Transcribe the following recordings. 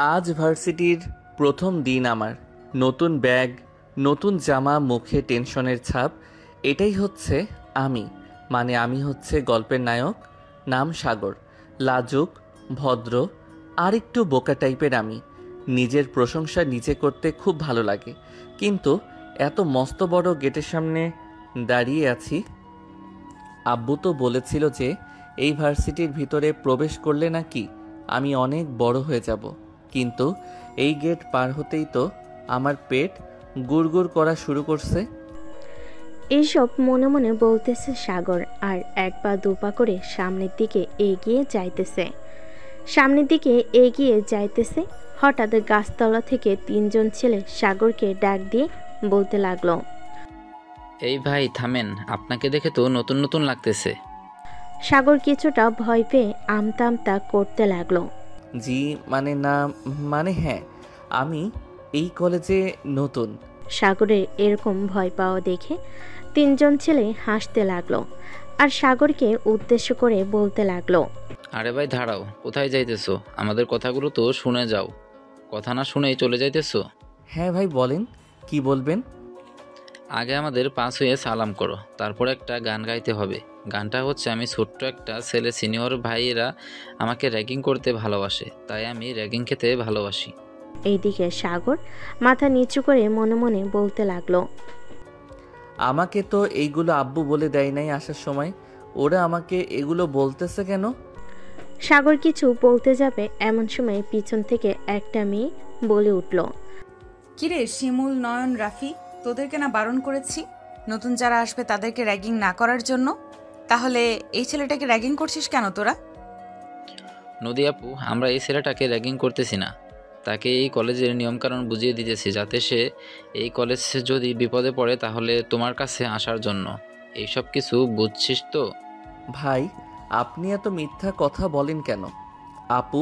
আজ ভার্সিটির প্রথম দিন আমার। নতুন ব্যাগ, নতুন জামা, মুখে টেনশনের ছাপ। এটাই হচ্ছে আমি। মানে আমি হচ্ছে গল্পের নায়ক। নাম সাগর। লাজুক, ভদ্র, আর একটু বোকা টাইপের আমি। নিজের প্রশংসা নিজে করতে খুব ভালো লাগে। কিন্তু এত মস্ত বড় গেটের সামনে দাঁড়িয়ে আছি। আব্বু তো বলেছিল যে এই ভার্সিটির ভিতরে প্রবেশ করলে নাকি আমি অনেক বড় হয়ে যাব। কিন্তু এই গেট পার হতেই তো আমার পেট গুড়গুড় করা শুরু করছে। এইসব মনে মনে বলতেছে সাগর, আর এক পা দু পা করে সামনের দিকে এগিয়ে যাইতেছে। হঠাৎ গাছতলা থেকে তিনজন ছেলে সাগরকে ডাক দিয়ে বলতে লাগলো, এই ভাই থামেন, আপনাকে দেখে তো নতুন নতুন লাগতেছে। সাগর কিছুটা ভয় পেয়ে আমতা আমতা করতে লাগলো। জি মানে না, মানে হ্যাঁ, আমি এই কলেজে নতুন। সাগরের এরকম ভয় পাওয়া দেখে তিনজন ছেলে হাসতে লাগলো আর সাগরকে উদ্দেশ্য করে বলতে লাগলো, আরে ভাই দাঁড়াও, কোথায় যাইতেছো? আমাদের কথাগুলো তো শুনে যাও। কথা না শুনেই চলে যাইতেছো? হ্যাঁ ভাই বলেন, কি বলবেন? আগে আমাদের পাস হয়ে সালাম করো, তারপর একটা গান গাইতে হবে। গানটা হচ্ছে, আমি ছোট্ট একটা ছেলে, সিনিয়র ভাইয়েরা আমাকে র্যাগিং করতে ভালোবাসে, তাই আমি র্যাগিং খেতে ভালোবাসি। এইদিকে সাগর মাথা নিচু করে মনে মনে বলতে লাগলো, আমাকে তো এইগুলো আব্বু বলে দেয় নাই আসার সময়। ওরা আমাকে এগুলো বলতেছে কেন? সাগর কিছু বলতে যাবে এমন সময় পিছন থেকে একটা মেয়ে বলে উঠল, কিরে শিমুল, নয়ন, রাফি, তোদেরকে না বারণ করেছি নতুন যারা আসবে তাদেরকে র্যাগিং না করার জন্য? তাহলে এই ছেলেটাকে র্যাগিং করছিস কেন তোরা? নদী আপু, আমরা এই ছেলেটাকে র্যাগিং করতেছি না, তাকে এই কলেজের নিয়মকানুন বুঝিয়ে দিতেছি, যাতে সে এই কলেজে যদি বিপদে পড়ে তাহলে তোমার কাছে আসার জন্য। এইসব কিছু বুঝছিস তো? ভাই আপনি এত মিথ্যা কথা বলেন কেন? আপু,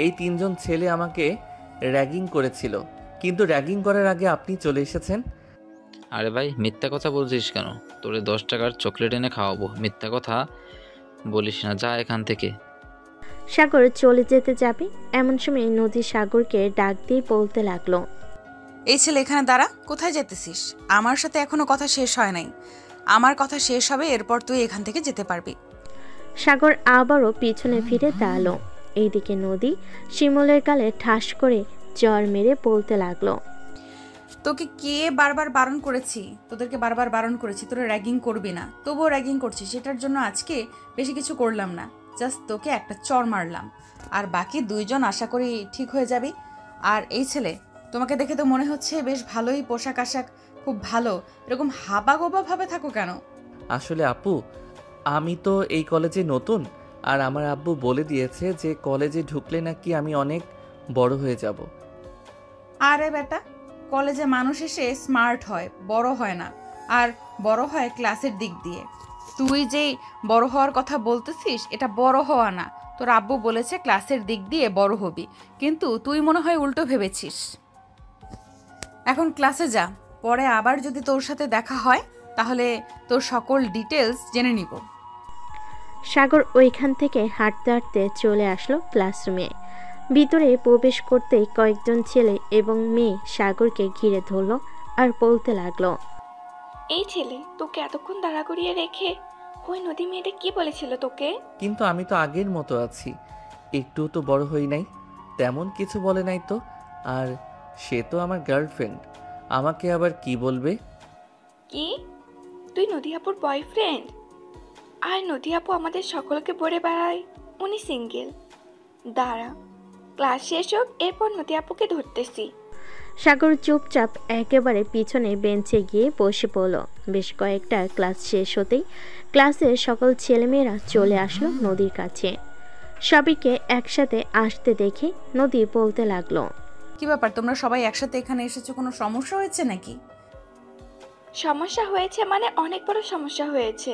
এই তিনজন ছেলে আমাকে র্যাগিং করেছিল, কিন্তু র্যাগিং করার আগে আপনি চলে এসেছেন। আরে ভাই মিথ্যা কথা বলছিস কেন? তোরে 10 টাকার চকলেট এনে খাওয়াবো, মিথ্যা কথা বলিস না, যা এখান থেকে। সাগর চলে যেতে যাবে এমন সময় নদী সাগরকে ডাক দিয়ে বলতে লাগলো, এই ছেলে এখানে দাঁড়া, কোথায় যেতেছিস? আমার সাথে এখনো কথা শেষ হয় নাই। আমার কথা শেষ হবে, এরপর তুই এখান থেকে যেতে পারবি। সাগর আবারও পিছনে ফিরে দাঁড়ালো। এইদিকে নদী শিমুলের গালে ঠাস করে জ্বর মেরে বলতে লাগলো, তোকে কে বারবার বারণ করেছি? তোদেরকে বারবার বারণ করেছি তোরা র্যাগিং করবি না, তবুও র্যাগিং করছিস। সেটার জন্য আজকে বেশি কিছু করলাম না, জাস্ট তোকে একটা চড় মারলাম। আর বাকি দুইজন আশা করি ঠিক হয়ে যাবি। আর এই ছেলে, তোমাকে দেখে তো মনে হচ্ছে বেশ ভালোই পোশাক আশাক, খুব ভালো। এরকম হাবা গোবা ভাবে থাকো কেন? আসলে আপু, আমি তো এই কলেজে নতুন, আর আমার আব্বু বলে দিয়েছে যে কলেজে ঢুকলে নাকি আমি অনেক বড় হয়ে যাব। আরে বেটা, কলেজে মানুষ এসে স্মার্ট হয়, বড় হয় না। আর বড় হয় ক্লাসের দিক দিয়ে। তুই যেই বড় হওয়ার কথা বলতেছিস, এটা বড় হওয়া না। তোর আব্বু বলেছে ক্লাসের দিক দিয়ে বড় হবি, কিন্তু তুই মনে হয় উল্টো ভেবেছিস। এখন ক্লাসে যা, পরে আবার যদি তোর সাথে দেখা হয় তাহলে তোর সকল ডিটেলস জেনে নিব। সাগর ওইখান থেকে হাঁটতে হাঁটতে চলে আসলো ক্লাসরুমে। ভিতরে প্রবেশ করতেই কয়েকজন ছেলে এবং মেয়ে সাগরকে ঘিরে ধরলো আর বলতে লাগলো, এই ছেলে, তোকে এতক্ষণ দাঁড়া করিয়ে রেখে ওই নদী মেয়েটা কি বলেছিল তোকে? কিন্তু আমি তো আগের মতো আছি, একটু তো বড় হই নাই, তেমন কিছু বলে নাই তো। আর সে তো আমার গার্লফ্রেন্ড, আমাকে আবার কি বলবে? কি? তুই নদী আপুর বয়ফ্রেন্ড? আর নদী আপু আমাদের সকলকে বলে বেড়ায় উনি সিঙ্গেল। দাঁড়া, ক্লাস শেষ হোক, এরপর নদী আপুকে ধরতেছি। সাগর চুপচাপ একেবারে পিছনে বেঞ্চে গিয়ে বসে পড়ল। বেশ কয়েকটা ক্লাস শেষ হতেই ক্লাসের সকল ছেলেমেয়েরা চলে আসলো নদীর কাছে। সবাইকে একসাথে আসতে দেখে নদী বলতে লাগলো, কি ব্যাপার, তোমরা সবাই একসাথে এখানে এসেছো? কোনো সমস্যা হয়েছে নাকি? সমস্যা হয়েছে মানে অনেক বড় সমস্যা হয়েছে।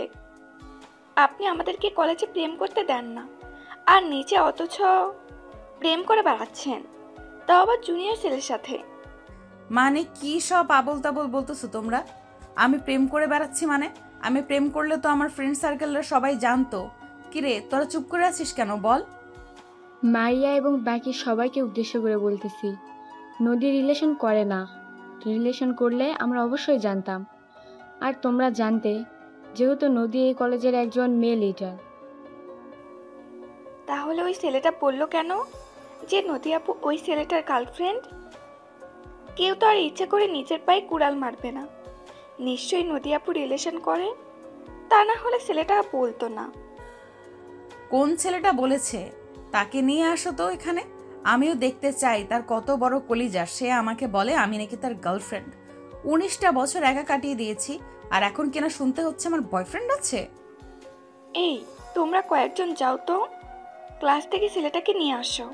আপনি আমাদেরকে কলেজে প্রেম করতে দেন না, আর নিচে অথচ প্রেম করে বেড়াচ্ছেন, তাও আবার জুনিয়র ছেলের সাথে। মানে কি সব আবল তাবল বলতেছো তোমরা? আমি প্রেম করে বেড়াচ্ছি মানে? আমি প্রেম করলে তো আমার ফ্রেন্ড সার্কেলরা সবাই জানতো। কিরে, তোরা চুপ করে আছিস কেন বল? মারিয়া এবং বাকি সবাইকে উদ্দেশ্য করে বলতেছি, নদী রিলেশন করে না। রিলেশন করলে আমরা অবশ্যই জানতাম, আর তোমরা জানতে, যেহেতু নদী এই কলেজের একজন মেয়ে লিডার। তাহলে ওই ছেলেটা বললো কেন যে নদী আপু ওই ছেলেটার গার্লফ্রেন্ড? কেউ তো আর ইচ্ছে করে নিজের পায়ে কুড়াল মারবে না। নিশ্চয়ই নদী আপু রিলেশন করে, তা না হলে ছেলেটা বলতো না। কোন ছেলেটা বলেছে? তাকে নিয়ে আসো তো এখানে, আমিও দেখতে চাই তার কত বড় কলিজা। সে আমাকে বলে আমি নাকি তার গার্লফ্রেন্ড। 19টা বছর একা কাটিয়ে দিয়েছি, আর এখন কিনা শুনতে হচ্ছে আমার বয়ফ্রেন্ড আছে। এই, তোমরা কয়েকজন যাও তো, ক্লাস থেকে ছেলেটাকে নিয়ে আসো।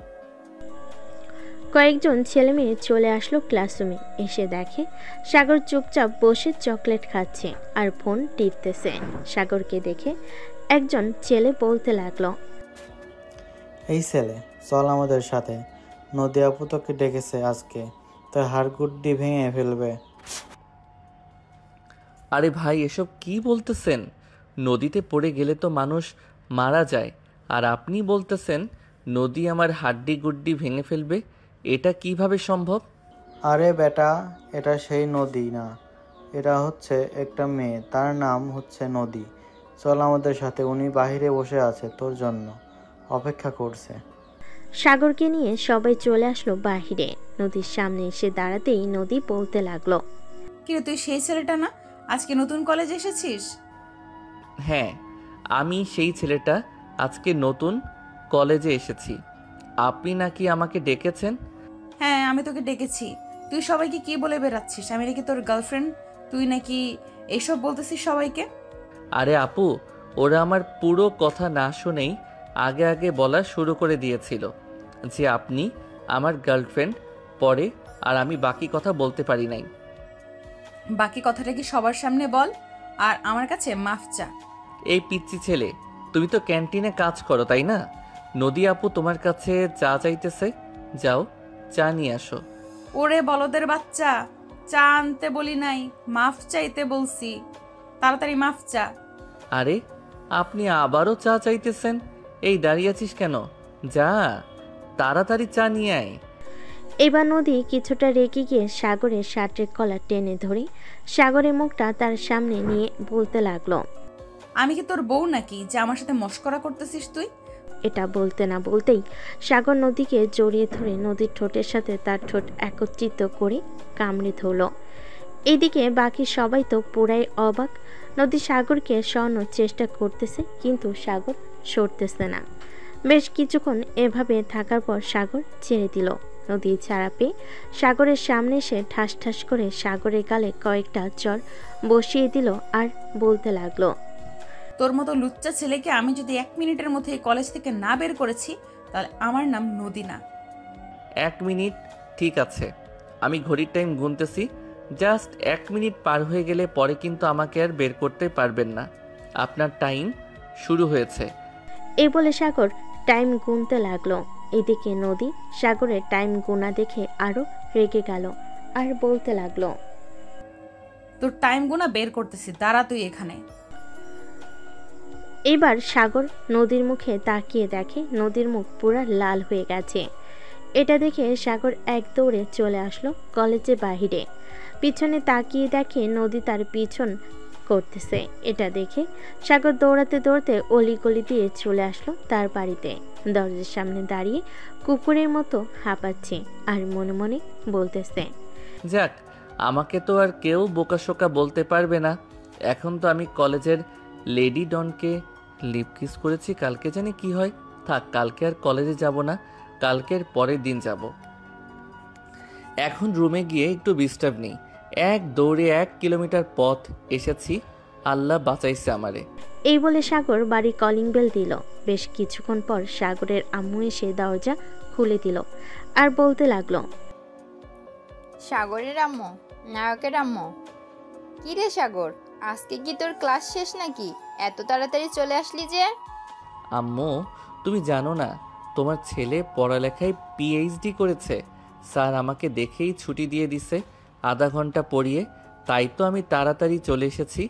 কয়েকজন ছেলে মেয়ে চলে আসলো ক্লাসরুমে। এসে দেখে সাগর চুপচাপ বসে চকলেট খাচ্ছে আর ফোন টিপতেছে। সাগরকে দেখে একজন ছেলে বলতে লাগলো, এই ছেলে, চল আমাদের সাথে। নদী আপু তোকে ডেকেছে আজকে, তোর হাড়গুড্ডি ভেঙে ফেলবে। আরে ভাই, এসব কি বলতেছেন? নদীতে পড়ে গেলে তো মানুষ মারা যায়, আর আপনি বলতেছেন নদী আমার হাড্ডি গুড্ডি ভেঙে ফেলবে? এটা কিভাবে সম্ভব? আরে বেটা, এটা সেই নদী না, এটা হচ্ছে একটা মেয়ে, তার নাম হচ্ছে নদী। চল আমাদের সাথে, উনি বাহিরে বসে আছে, তোর জন্য অপেক্ষা করছে। সাগরকে নিয়ে সবাই চলে আসলো বাহিরে। নদীর সামনে এসে দাঁড়াতেই নদী বলতে লাগলো, কিন্তু তুই সেই ছেলেটা না, আজকে নতুন কলেজে এসেছিস? হ্যাঁ, আমি সেই ছেলেটা, আজকে নতুন কলেজে এসেছি। আপনি নাকি আমাকে ডেকেছেন? হ্যাঁ, আমি তোকে ডেকেছি। তুই সবাইকে কি বলে বেড়াচ্ছিস? আমি নাকি তোর গার্লফ্রেন্ড? তুই নাকি এইসব বলতেছিস সবাইকে? আরে আপু, ওরা আমার পুরো কথা না শুনেই আগে আগে বলা শুরু করে দিয়েছিল যে আপনি আমার গার্লফ্রেন্ড, পরে আর আমি বাকি কথা বলতে পারি নাই। বাকি কথাটা কি সবার সামনে বল, আর আমার কাছে মাফ চা। এই পিচ্চি ছেলে, তুমি তো ক্যান্টিনে কাজ করো তাই না? নদী আপু তোমার কাছে চা চাইতেছে, যাও চা নিয়ে আসো। ওরে বলদের বাচ্চা, চা আনতে বলি নাই, মাফ চাইতে বলছি। তাড়াতাড়ি মাফ চা। আরে, আপনি আবারও চা চাইতেছেন? এই দাঁড়িয়ে আছিস কেন? যা তাড়াতাড়ি চা নিয়ে আয়। এবার নদী কিছুটা রেগে গিয়ে সাগরের শার্টের কলার টেনে ধরে সাগরের মুখটা তার সামনে নিয়ে বলতে লাগলো, আমি কি তোর বউ নাকি যে আমার সাথে মস্করা করতেছিস তুই? এটা বলতে না বলতেই সাগর নদীকে জড়িয়ে ধরে নদীর ঠোঁটের সাথে তার ঠোঁট একত্রিত করে কামড়ে ধরল। এদিকে বাকি সবাই তো পুরাই অবাক। নদী সাগরকে সরানোর চেষ্টা করতেছে, কিন্তু সাগর সরতেছে না। বেশ কিছুক্ষণ এভাবে থাকার পর সাগর ছেড়ে দিল। নদী ছাড়া পেয়ে সাগরের সামনে এসে ঠাস ঠাস করে সাগরের গালে কয়েকটা চড় বসিয়ে দিল আর বলতে লাগলো, তোর মতো লুচ্চা ছেলেকে আমি যদি 1 মিনিটের মধ্যে এই কলেজ থেকে না বের করেছি, তাহলে আমার নাম নদী না। 1 মিনিট? ঠিক আছে, আমি ঘড়ির টাইম গুনতেছি। জাস্ট 1 মিনিট পার হয়ে গেলে পরে কিন্তু আমাকে আর বের করতে পারবেন না। আপনার টাইম শুরু হয়েছে। এই বলে সাগর টাইম গুনতে লাগলো। এদিকে নদী সাগরের টাইম গোনা দেখে আরো রেগে গেল আর বলতে লাগলো, তোর টাইম গোনা বের করতেছি, দাঁড়া তুই এখানে। এবার সাগর নদীর মুখে তাকিয়ে দেখে নদীর মুখ পুরো লাল হয়ে গেছে। এটা দেখে সাগর এক দৌড়ে চলে আসলো কলেজের বাহিরে। পিছনে তাকিয়ে দেখে নদী তার পিছন করতেছে। এটা দেখে সাগর দৌড়াতে দৌড়াতে অলিগলি দিয়ে চলে আসলো তার বাড়িতে। দরজার সামনে দাঁড়িয়ে কুকুরের মতো হাঁপাচ্ছে আর মনে মনে বলতেছে, যাক, আমাকে তো আর কেউ বোকাশোকা বলতে পারবে না। এখন তো আমি কলেজের লেডি ডনকে লিপ কিস করেছি, কালকে জানি কি হয়। থাক, কালকে আর কলেজে যাব না, কালকের পরের দিন যাব। এখন রুমে গিয়ে একটু ডিস্টার্ব নেই। এক দৌড়ে 1 কিলোমিটার পথ এসেছি, আল্লাহ বাঁচাইছে আমারে। এই বলে সাগর বাড়ি কলিং বেল দিল। বেশ কিছুক্ষণ পর সাগরের আম্মু এসে দরজা খুলে দিল আর বলতে লাগলো, সাগরের আম্মু, নায়কের আম্মু। কি রে সাগর, আজকে কি তোর ক্লাস শেষ নাকি? এত তাড়াতাড়ি চলে আসলি যে? আম্মু, তুমি জানো না তোমার ছেলে পড়ালেখায় পিএইচডি করেছে। স্যার আমাকে দেখেই ছুটি দিয়ে দিছে আধা ঘন্টা পড়িয়ে। তাই তো আমি তাড়াতাড়ি চলে এসেছি।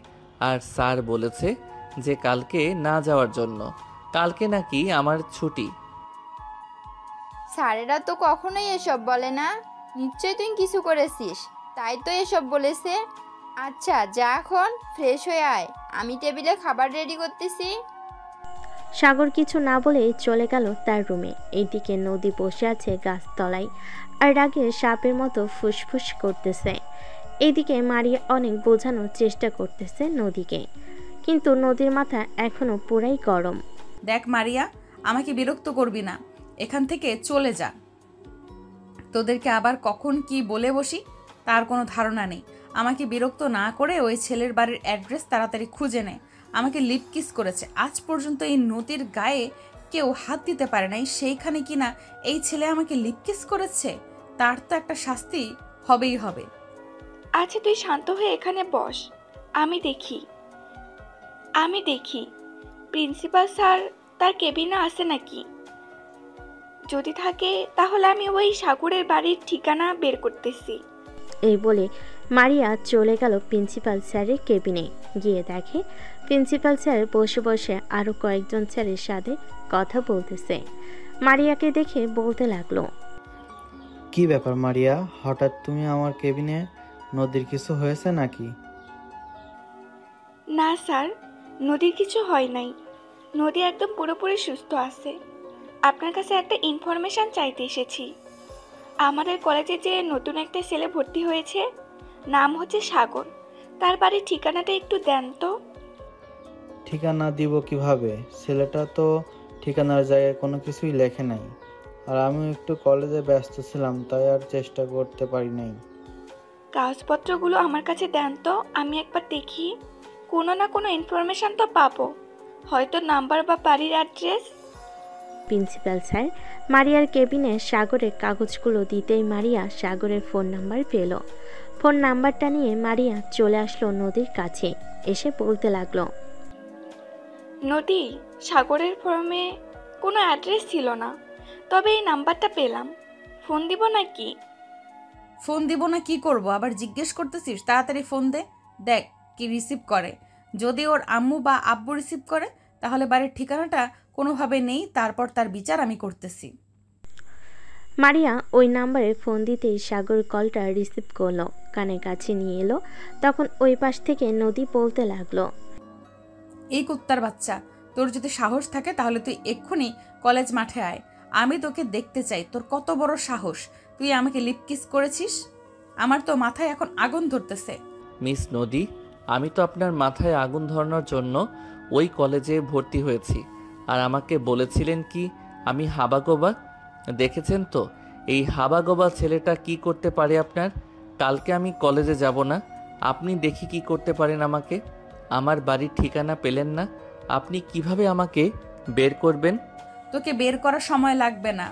আর স্যার বলেছে যে কালকে না যাওয়ার জন্য, কালকে নাকি আমার ছুটি। স্যারেরা তো কখনোই এসব বলে না। নিশ্চয়ই তুই কিছু করেছিস, তাই তো এসব বলেছে। আচ্ছা যা, এখন ফ্রেশ হয়ে আয়, আমি টেবিলে খাবার রেডি করতেছি। সাগর কিছু না বলেই চলে গেল তার রুমে। এইদিকে নদী বসে আছে গাছতলায় আর রাগে সাপের মতো ফুসফুস করতেছে। এইদিকে মারিয়া অনেক বোঝানোর চেষ্টা করতেছে নদীকে, কিন্তু নদীর মাথা এখনো পুরাই গরম। দেখ মারিয়া, আমাকে বিরক্ত করবি না, এখান থেকে চলে যা। তোদেরকে আবার কখন কি বলে বসি তার কোনো ধারণা নেই। আমাকে বিরক্ত না করে ওই ছেলের বাড়ির অ্যাড্রেস তাড়াতাড়ি খুঁজে নে। আমাকে লিপ কিস করেছে, আজ পর্যন্ত এই নদীর গায়ে কেউ হাত দিতে পারে নাই, সেইখানে কিনা এই ছেলে আমাকে লিপ কিস করেছে। তার তো একটা শাস্তি হবেই হবে। আচ্ছা তুই শান্ত হয়ে এখানে বস, আমি দেখি প্রিন্সিপাল স্যার তার কেবিনে আছে নাকি। যদি থাকে তাহলে আমি ওই সাগরের বাড়ির ঠিকানা বের করতেছি। এই বলে মারিয়া চলে গেল প্রিন্সিপাল স্যারের কেবিনে। গিয়ে দেখে প্রিন্সিপাল স্যার বসে বসে আরও কয়েকজন স্যারের সাথে কথা বলতেছে। মারিয়াকে দেখে বলতে লাগলো, কি ব্যাপার মারিয়া, হঠাৎ তুমি আমার কেবিনে? নদীর কিছু হয়েছে নাকি? না স্যার, নদীর কিছু হয় নাই। নদী একদম পুরোপুরি সুস্থ আছে। আপনার কাছে একটা ইনফরমেশন চাইতে এসেছি। আমাদের কলেজে যে নতুন একটা ছেলে ভর্তি হয়েছে, নাম হচ্ছে সাগর, তার বাড়ির ঠিকানাটা একটু দেন তো। ঠিকানা দিব কিভাবে? ছেলেটা তো ঠিকানার জায়গায় কোনো কিছুই লেখে নাই, আর আমি একটু কলেজে ব্যস্ত ছিলাম, তাই আর চেষ্টা করতে পারি নাই। কাগজপত্রগুলো আমার কাছে দেন তো, আমি একবার দেখি। কোনো না কোনো ইনফরমেশন তো পাবো, হয়তো নাম্বার বা বাড়ির অ্যাড্রেস। প্রিন্সিপাল স্যার মারিয়ার কেবিনে সাগরের কাগজগুলো দিতেই মারিয়া সাগরের ফোন নাম্বার পেল। ফোন নাম্বারটা নিয়ে মারিয়া চলে আসলো নদীর কাছে, এসে বলতে লাগলো, নদী, সাগরের ফর্মে কোনো অ্যাড্রেস ছিল না, তবে এই নাম্বারটা পেলাম। ফোন দিব নাকি? ফোন দিব না কি করব, আবার জিজ্ঞেস করতেছিস? তাড়াতাড়ি ফোন দে, দেখ কি রিসিভ করে। যদি ওর আম্মু বা আব্বু রিসিভ করে তাহলে বাড়ির ঠিকানাটা কোনোভাবে নেই, তারপর তার বিচার আমি করতেছি। মারিয়া ওই নাম্বারে ফোন দিতেই সাগর কলটা রিসিভ করলো, কানে কাছে নিয়ে এলো। তখন ওই পাশ থেকে নদী বলতে লাগলো, এই কুত্তার বাচ্চা, তোর যদি সাহস থাকে তাহলে তুই এক্ষুনি কলেজ মাঠে আয়। আমি তোকে দেখতে চাই, তোর কত বড় সাহস, তুই আমাকে লিপ কিস করেছিস। আমার তো মাথায় এখন আগুন ধরতেছে। মিস নদী, আমি তো আপনার মাথায় আগুন ধরানোর জন্য ওই কলেজে ভর্তি হয়েছি। আর আমাকে বলেছিলেন কি আমি হাবাগোবা। দেখেছেন তো এই হাবাগোবা ছেলেটা কি করতে পারে আপনার। কালকে আমি কলেজে যাব না, আপনি দেখি কি করতে পারেন আমাকে। আমার বাড়ির ঠিকানা পেলেন না, আপনি কিভাবে আমাকে বের করবেন? তোকে বের করার সময় লাগবে না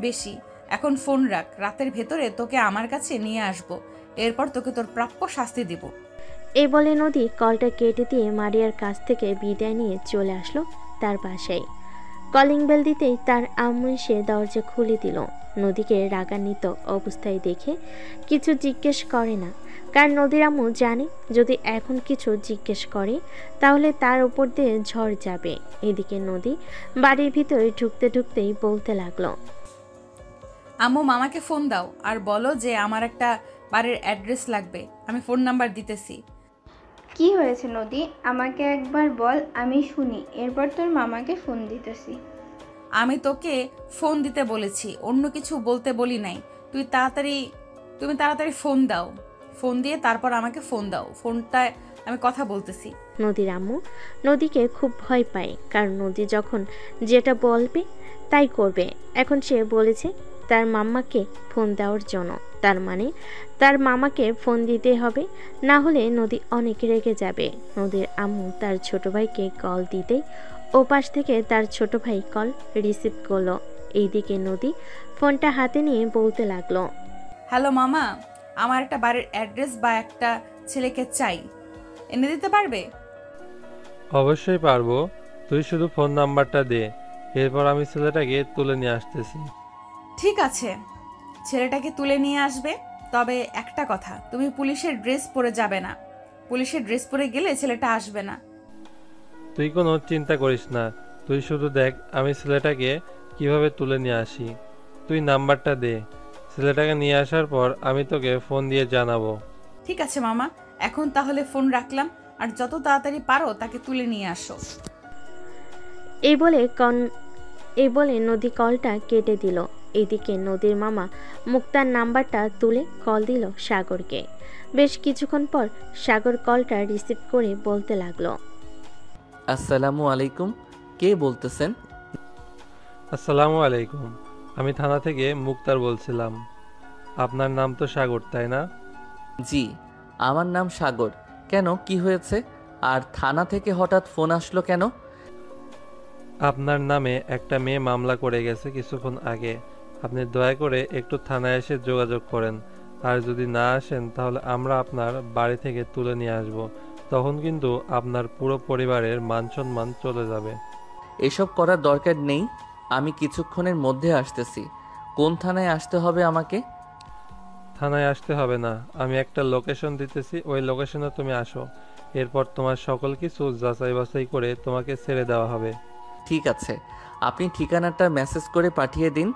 বেশি, এখন ফোন রাখ, রাতের ভেতরে তোকে আমার কাছে নিয়ে আসবো, এরপর তোকে তোর প্রাপ্য শাস্তি দিব। এই বলে নদী কলটা কেটে দিয়ে মারিয়ার কাছ থেকে বিদায় নিয়ে চলে আসলো তার বাসায়। কলিং বেল দিতেই তার আম্মু এসে দরজা খুলে দিল। নদীকে রাগান্বিত অবস্থায় দেখে কিছু জিজ্ঞেস করে না, কারণ নদীর আম্মু জানে যদি এখন কিছু জিজ্ঞেস করে তাহলে তার উপর দিয়ে ঝড় যাবে। এদিকে নদী বাড়ির ভিতরে ঢুকতে ঢুকতেই বলতে লাগলো, আম্মু মামাকে ফোন দাও আর বলো যে আমার একটা বাড়ির অ্যাড্রেস লাগবে, আমি ফোন নাম্বার দিতেছি। কি হয়েছে নদী, আমাকে একবার বল, আমি শুনি, এরপর তোর মামাকে ফোন দিতেছি। আমি তোকে ফোন দিতে বলেছি, অন্য কিছু বলতে বলি নাই। তুমি তাড়াতাড়ি ফোন দাও, ফোন দিয়ে তারপর আমাকে ফোন দাও, ফোনটায় আমি কথা বলতেছি। নদীর আম্মু নদীকে খুব ভয় পায়, কারণ নদী যখন যেটা বলবে তাই করবে। এখন সে বলেছে তার মাম্মাকে ফোন দেওয়ার জন্য, তার মানে তার মামাকে ফোন দিতে হবে, না হলে নদী অনেক রেগে যাবে। নদীর আম্মু তার ছোট ভাইকে কল দিতেই ওপাশ থেকে তার ছোট ভাই কল রিসিভ করলো। এইদিকে নদী ফোনটা হাতে নিয়ে বলতে লাগলো, হ্যালো মামা, আমার একটা বাড়ির অ্যাড্রেস বা একটা ছেলেকে চাই, এনে দিতে পারবে? অবশ্যই পারবো, তুই শুধু ফোন নাম্বারটা দে, এরপর আমি ছেলেটাকে তুলে নিয়ে আসতেছি। ঠিক আছে, ছেলেটাকে তুলে নিয়ে আসবে, তবে একটা কথা, তুমি পুলিশের ড্রেস পরে যাবে না। পুলিশের ড্রেস পরে গেলে ছেলেটা আসবে না। তুই কোনো চিন্তা করিস না, তুই শুধু দেখ আমি ছেলেটাকে কিভাবে তুলে নিয়ে আসি। তুই নাম্বারটা দে, ছেলেটাকে নিয়ে আসার পর আমি তোকে ফোন দিয়ে জানাবো। ঠিক আছে মামা, এখন তাহলে ফোন রাখলাম, আর যত তাড়াতাড়ি পারো তাকে তুলে নিয়ে আসো। এই বলে নদী কলটা কেটে দিল। এদিকে নদীর মামা মুক্তার নাম্বারটা তুলে কল দিল সাগরকে। বেশ কিছুক্ষণ পর সাগর কলটা রিসিভ করে বলতে লাগলো, আসসালামু আলাইকুম, কে বলতেছেন? আসসালামু আলাইকুম, আমি থানা থেকে মুক্তার বলছিলাম। আপনার নাম তো সাগর, তাই না? জি, আমার নাম সাগর। কেন, কি হয়েছে? আর থানা থেকে হঠাৎ ফোন আসলো কেন? আপনার নামে একটা মেয়ে মামলা করে গেছে কিছুক্ষণ আগে। আপনি দয়া করে একটু থানায় এসে যোগাযোগ করেন, আর যদি না আসেন তাহলে আমরা আপনার বাড়ি থেকে তুলে নিয়ে আসব। তখন কিন্তু আপনার পুরো পরিবারের মান সম্মান চলে যাবে। এসব করার দরকার নেই, আমি কিছুক্ষণের মধ্যে আসতেছি। কোন থানায় আসতে হবে আমাকে? থানায় আসতে হবে না, আমি একটা লোকেশন দিতেছি, ওই লোকেশনে তুমি আসো। এরপর তোমার সকল কিছু যাচাই বাছাই করে তোমাকে ছেড়ে দেওয়া হবে। ঠিক আছে, আপনি ঠিকানাটা মেসেজ করে পাঠিয়ে দিন,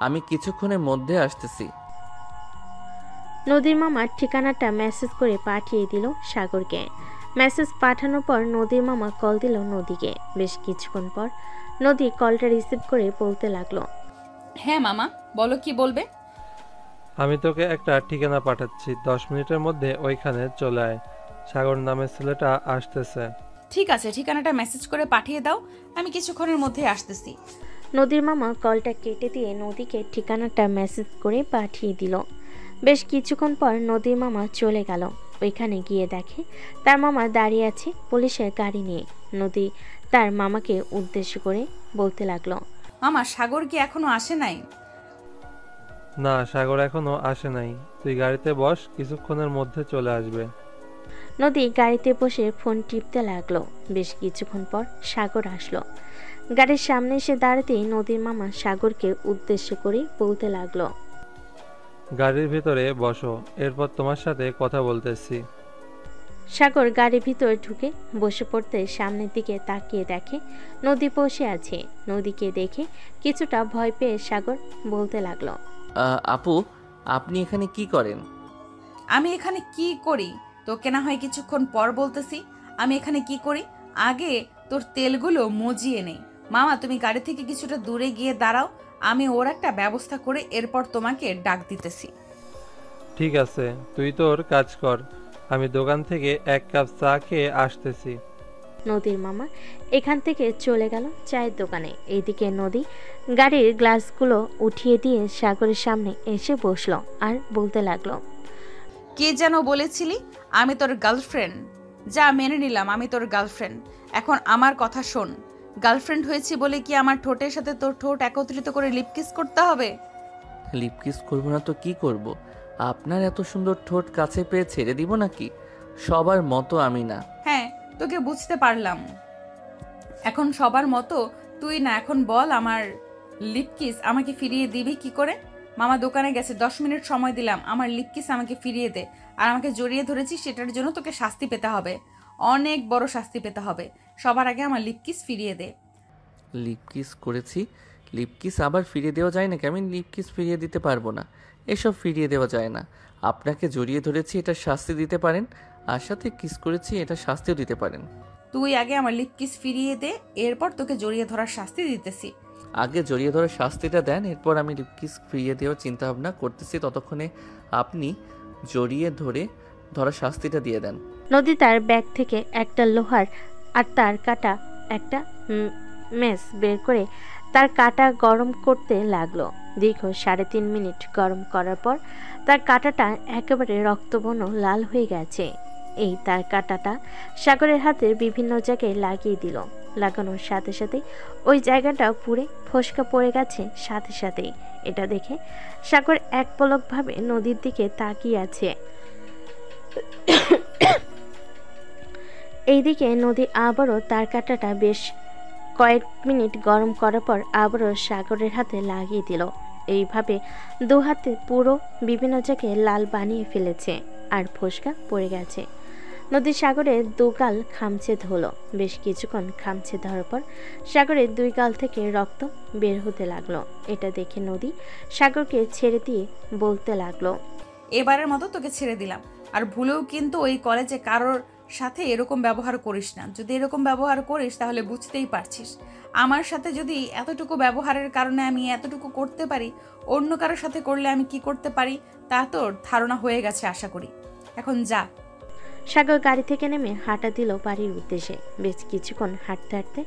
আমি কিছুক্ষণের মধ্যে আসতেছি। নদীর মামার ঠিকানাটা মেসেজ করে পাঠিয়ে দিল সাগরকে। মেসেজ পাঠানোর পর নদীর মামা কল দিল নদীকে। বেশ কিছুক্ষণ পর নদী কলটা রিসিভ করে বলতে লাগলো, হ্যাঁ মামা, বলো কি বলবে? আমি তোকে একটা ঠিকানা পাঠাচ্ছি, 10 মিনিটের মধ্যে ওইখানে চলে আয়। সাগর নামের ছেলেটা আসতেছে। ঠিক আছে, ঠিকানাটা মেসেজ করে পাঠিয়ে দাও, আমি কিছুক্ষণের মধ্যে আসতেছি। নদীর মামা কলটা কেটে দিয়ে নদীকে ঠিকানাটা মেসেজ করে পাঠিয়ে দিল। বেশ কিছুক্ষণ পর নদীর মামা চলে গেল। ওইখানে গিয়ে দেখে তার মামা দাঁড়িয়ে আছে পুলিশের গাড়ি নিয়ে। নদী তার মামাকে উদ্দেশ্য করে বলতে লাগলো, মামা, সাগর কি এখনো আসে নাই? না, সাগর এখনো আসে নাই। তুই গাড়িতে বস, কিছুক্ষণের মধ্যে চলে আসবে। নদী গাড়িতে বসে ফোন টিপতে লাগলো। বেশ কিছুক্ষণ পর সাগর আসলো। গাড়ির সামনে এসে দাঁড়াতেই নদীর মামা সাগরকে উদ্দেশ্য করে বলতে লাগলো, গাড়ির ভিতরে বসো, এরপর তোমার সাথে কথা বলতেছি। সাগর গাড়ির ভিতরে ঢুকে বসে পড়তে সামনের দিকে তাকিয়ে দেখে নদী বসে আছে। নদীকে দেখে কিছুটা ভয় পেয়ে সাগর বলতে লাগলো, আপু, আপনি এখানে কি করেন? আমি এখানে কি করি তোকে না হয় কিছুক্ষণ পর বলতেছি। আমি এখানে কি করি, আগে তোর তেলগুলো মজিয়ে নেই। মামা, তুমি গাড়ি থেকে কিছুটা দূরে গিয়ে দাঁড়াও, আমি ওর একটা ব্যবস্থা করে এরপর তোমাকে ডাক দিতেছি। ঠিক আছে, তুই তোর কাজ কর, আমি দোকান থেকে 1 কাপ চা খেয়ে আসতেছি। নদীর মামা এখান থেকে চলে গেল চায়ের দোকানে। এইদিকে নদী গাড়ির গ্লাসগুলো উঠিয়ে দিয়ে সাগরের সামনে এসে বসলো আর বলতে লাগলো, কে যেন বলেছিলি আমি তোর গার্লফ্রেন্ড? যা, মেনে নিলাম আমি তোর গার্লফ্রেন্ড। এখন আমার কথা শোন, গার্লফ্রেন্ড হয়েছি বলে কি আমার ঠোঁটের সাথে তোর ঠোঁট একত্রিত করে লিপকিস করতে হবে? লিপকিস করবো না তো কি করব? আপনার এত সুন্দর ঠোঁট কাছে পেয়ে ছেড়ে দিব নাকি? সবার মতো আমি না। হ্যাঁ, তোকে বুঝতে পারলাম। এখন সবার মতো তুই না। এখন বল, আমার লিপকিস আমাকে ফিরিয়ে দিবি কি করে? মামা দোকানে গেছে, 10 মিনিট সময় দিলাম, আমার লিপকিস আমাকে ফিরিয়ে দে। আর আমাকে জড়িয়ে ধরেছিস, সেটার জন্য তোকে শাস্তি পেতে হবে, অনেক বড় শাস্তি পেতে হবে। সবার আগে আমার লিপকিস ফিরিয়ে দে। লিপকিস করেছি, লিপকিস আবার ফিরিয়ে দেওয়া যায় নাকি? আমি লিপকিস ফিরিয়ে দিতে পারবো না, এসব ফিরিয়ে দেওয়া যায় না। আপনাকে জড়িয়ে ধরেছি, এটা শাস্তি দিতে পারেন, আর সাথে কিস করেছি, এটা শাস্তিও দিতে পারেন। তুই আগে আমার লিপকিস ফিরিয়ে দে, এরপর তোকে জড়িয়ে ধরার শাস্তি দিতেছি। আগে জড়িয়ে ধরার শাস্তিটা দেন, এরপর আমি লিপকিস ফিরিয়ে দেওয়ার চিন্তা ভাবনা করতেছি। ততক্ষণে আপনি জড়িয়ে ধরার শাস্তিটা দিয়ে দেন। নদী তার ব্যাগ থেকে একটা লোহার আর তার কাটা একটা মেস বের করে তার কাটা গরম করতে লাগলো। দীর্ঘ 3.5 মিনিট গরম করার পর তার কাটাটা একেবারে রক্তবর্ণ লাল হয়ে গেছে। এই তার কাটাটা সাগরের হাতের বিভিন্ন জায়গায় লাগিয়ে দিল। লাগানোর সাথে সাথে ওই জায়গাটা পুড়ে ফসকা পড়ে গেছে সাথে সাথেই। এটা দেখে সাগর এক পলকভাবে নদীর দিকে তাকিয়ে আছে। এইদিকে নদী আবারও তার কাটাটা বেশ কয়েক মিনিট গরম করার পর আবারও সাগরের হাতে লাগিয়ে দিল। এইভাবে 2 হাতে পুরো বিভিন্ন জায়গায় লাল বানিয়ে ফেলেছে আর ফসকা পড়ে গেছে। নদী সাগরের দুগাল খামচে ধরল। বেশ কিছুক্ষণ খামচে ধরার পর সাগরের দুই গাল থেকে রক্ত বের হতে লাগলো। এটা দেখে নদী সাগরকে ছেড়ে দিয়ে বলতে লাগলো, এবারের মতো তোকে ছেড়ে দিলাম, আর ভুলেও কিন্তু ওই কলেজে কারোর সাথে এরকম ব্যবহার করিস না। যদি এরকম ব্যবহার করিস তাহলে বুঝতেই পারছিস, আমার সাথে যদি এতটুকু ব্যবহারের কারণে আমি এতটুকু করতে পারি, অন্য কারোর সাথে করলে আমি কি করতে পারি তা তোর ধারণা হয়ে গেছে আশা করি। এখন যা। সাগর গাড়ি থেকে নেমে হাঁটা দিল বাড়ির উদ্দেশ্যে। বেশ কিছুক্ষণ হাঁটতে হাঁটতে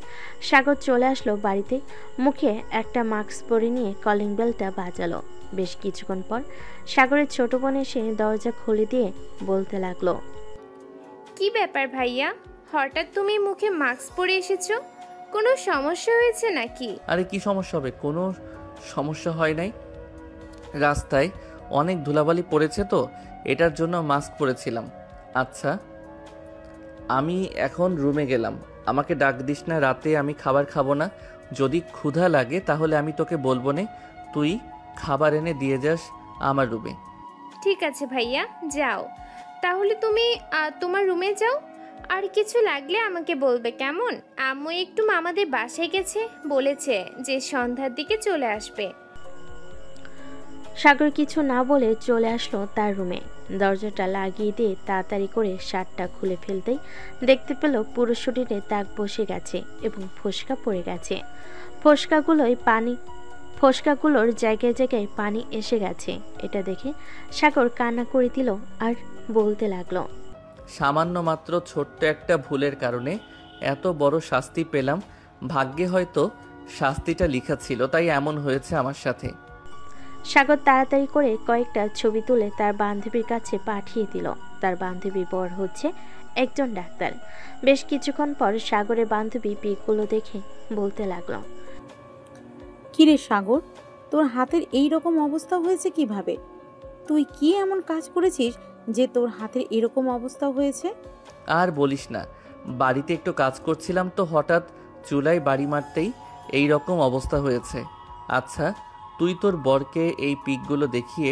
সাগর চলে আসলো বাড়িতে। মুখে একটা মাস্ক পরে নিয়ে কলিং বেলটা বাজালো। বেশ কিছুক্ষণ পর সাগরের ছোট বোন এসে দরজা খুলে দিয়ে বলতে লাগলো, কি ব্যাপার ভাইয়া, হঠাৎ তুমি মুখে মাস্ক পরে এসেছো? কোনো সমস্যা হয়েছে নাকি? আরে কি সমস্যা হবে, কোনো সমস্যা হয় নাই। রাস্তায় অনেক ধুলাবালি পড়েছে তো এটার জন্য মাস্ক পরেছিলাম। আচ্ছা আমি এখন রুমে গেলাম, আমাকে ডাক দিস না রাতে, আমি খাবার খাবো না। যদি ক্ষুধা লাগে তাহলে আমি তোকে বলবো নে, তুই খাবার এনে দিয়ে যাস আমার রুমে। ঠিক আছে ভাইয়া, যাও তাহলে তুমি তোমার রুমে যাও। আর কিছু লাগলে আমাকে বলবে, কেমন? আম্মু একটু মামাদের বাসায় গেছে, বলেছে যে সন্ধ্যার দিকে চলে আসবে। সাগর কিছু না বলে চলে আসলো তার রুমে। দরজাটা লাগিয়ে দিয়ে তাড়াতাড়ি করে শার্টটা খুলে ফেলতেই দেখতে পেল পুরো শরীরে দাগ বসে গেছে এবং ফোসকা পড়ে গেছে। ফোসকাগুলোর জায়গায় জায়গায় পানি এসে গেছে। এটা দেখে সাগর কান্না করে দিল আর বলতে লাগলো, সামান্য মাত্র ছোট্ট একটা ভুলের কারণে এত বড় শাস্তি পেলাম। ভাগ্যে হয়তো শাস্তিটা লেখা ছিল, তাই এমন হয়েছে আমার সাথে। সাগর তাড়াতাড়ি করে কয়েকটা ছবি তুলে তার বান্ধবীর কাছে পাঠিয়ে দিল। তার বান্ধবীর বর হচ্ছে একজন ডাক্তার। বেশ কিছুক্ষণ পর সাগরের বান্ধবী পিকগুলো দেখে বলতে লাগলো, কিরে সাগর, তোর হাতের এই রকম অবস্থা হয়েছে কিভাবে? তুই কি এমন কাজ করেছিস যে তোর হাতের এরকম অবস্থা হয়েছে? আর বলিস না, বাড়িতে একটু কাজ করছিলাম তো হঠাৎ চুলায় বাড়ি মারতেই এই রকম অবস্থা হয়েছে। আচ্ছা তুই তোর বরকে এই পিকগুলো দেখিয়ে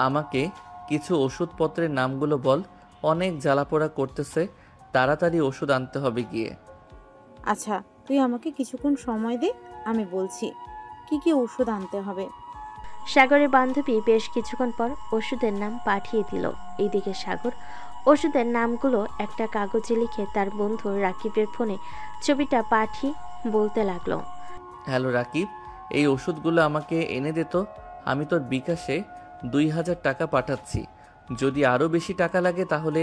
আমাকে কিছু ওষুধপত্রের নামগুলো বল, অনেক জ্বালাপোড়া করতেছে, তাড়াতাড়ি ওষুধ আনতে হবে গিয়ে। আচ্ছা তুই আমাকে কিছুক্ষণ সময় দে, আমি বলছি কি কি ওষুধ আনতে হবে। সাগরের বান্ধবী বেশ কিছুক্ষণ পর ওষুধের নাম পাঠিয়ে দিল। এইদিকে সাগর ওষুধের নামগুলো একটা কাগজে লিখে তার বন্ধু রাকিবের ফোনে ছবিটা পাঠিয়ে বলতে লাগলো, হ্যালো রাকিব, এই ওষুধগুলো আমাকে এনে দে তো, আমি তোর বিকাশে 2000 টাকা পাঠাচ্ছি। যদি আরও বেশি টাকা লাগে তাহলে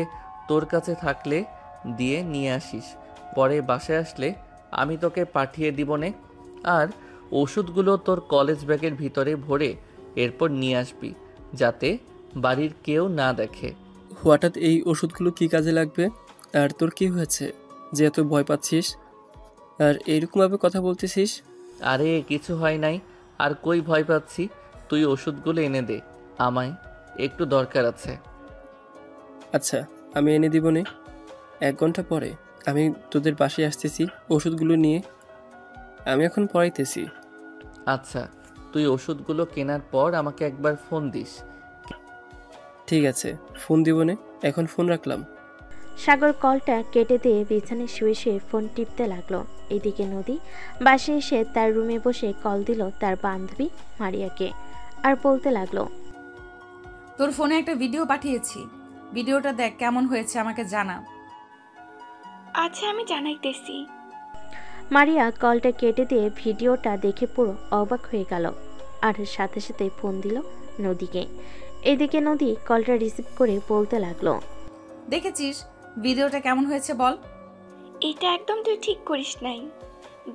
তোর কাছে থাকলে দিয়ে নিয়ে আসিস, পরে বাসায় আসলে আমি তোকে পাঠিয়ে দিব নে। আর ওষুধগুলো তোর কলেজ ব্যাগের ভিতরে ভরে এরপর নিয়ে আসবি, যাতে বাড়ির কেউ না দেখে। হঠাৎ এই ওষুধগুলো কি কাজে লাগবে? আর তোর কি হয়েছে যে এত ভয় পাচ্ছিস আর এইরকমভাবে কথা বলতেছিস? আরে কিছু হয় নাই, আর কই ভয় পাচ্ছি, তুই ওষুধগুলো এনে দে, আমায় একটু দরকার আছে। আচ্ছা আমি এনে দিব নে, 1 ঘন্টা পরে আমি তোদের বাসায় আসতেছি ওষুধগুলো নিয়ে। আমি এখন পড়াইতেছি। আচ্ছা তুই ওষুধগুলো কেনার পর আমাকে একবার ফোন দিস। ঠিক আছে, ফোন দিব নে, এখন ফোন রাখলাম। সাগর কলটা কেটে দিয়ে বিছানায় শুয়ে শুয়ে ফোন টিপতে লাগলো। এদিকে নদী বাসায় এসে তার রুমে বসে কল দিল তার বান্ধবী মারিয়াকে আর বলতে লাগলো, তোর ফোনে একটা ভিডিও পাঠিয়েছি, ভিডিওটা দেখ কেমন হয়েছে আমাকে জানা। আচ্ছা আমি জানাইতেছি। মারিয়া কলটা কেটে দিয়ে ভিডিওটা দেখে পুরো অবাক হয়ে গেল আর সাথে সাথে ফোন দিল নদীকে। এদিকে নদী কলটা রিসিভ করে বলতে লাগলো, দেখেছিস ভিডিওটা কেমন হয়েছে বল? এটা একদম তুই ঠিক করিস নাই।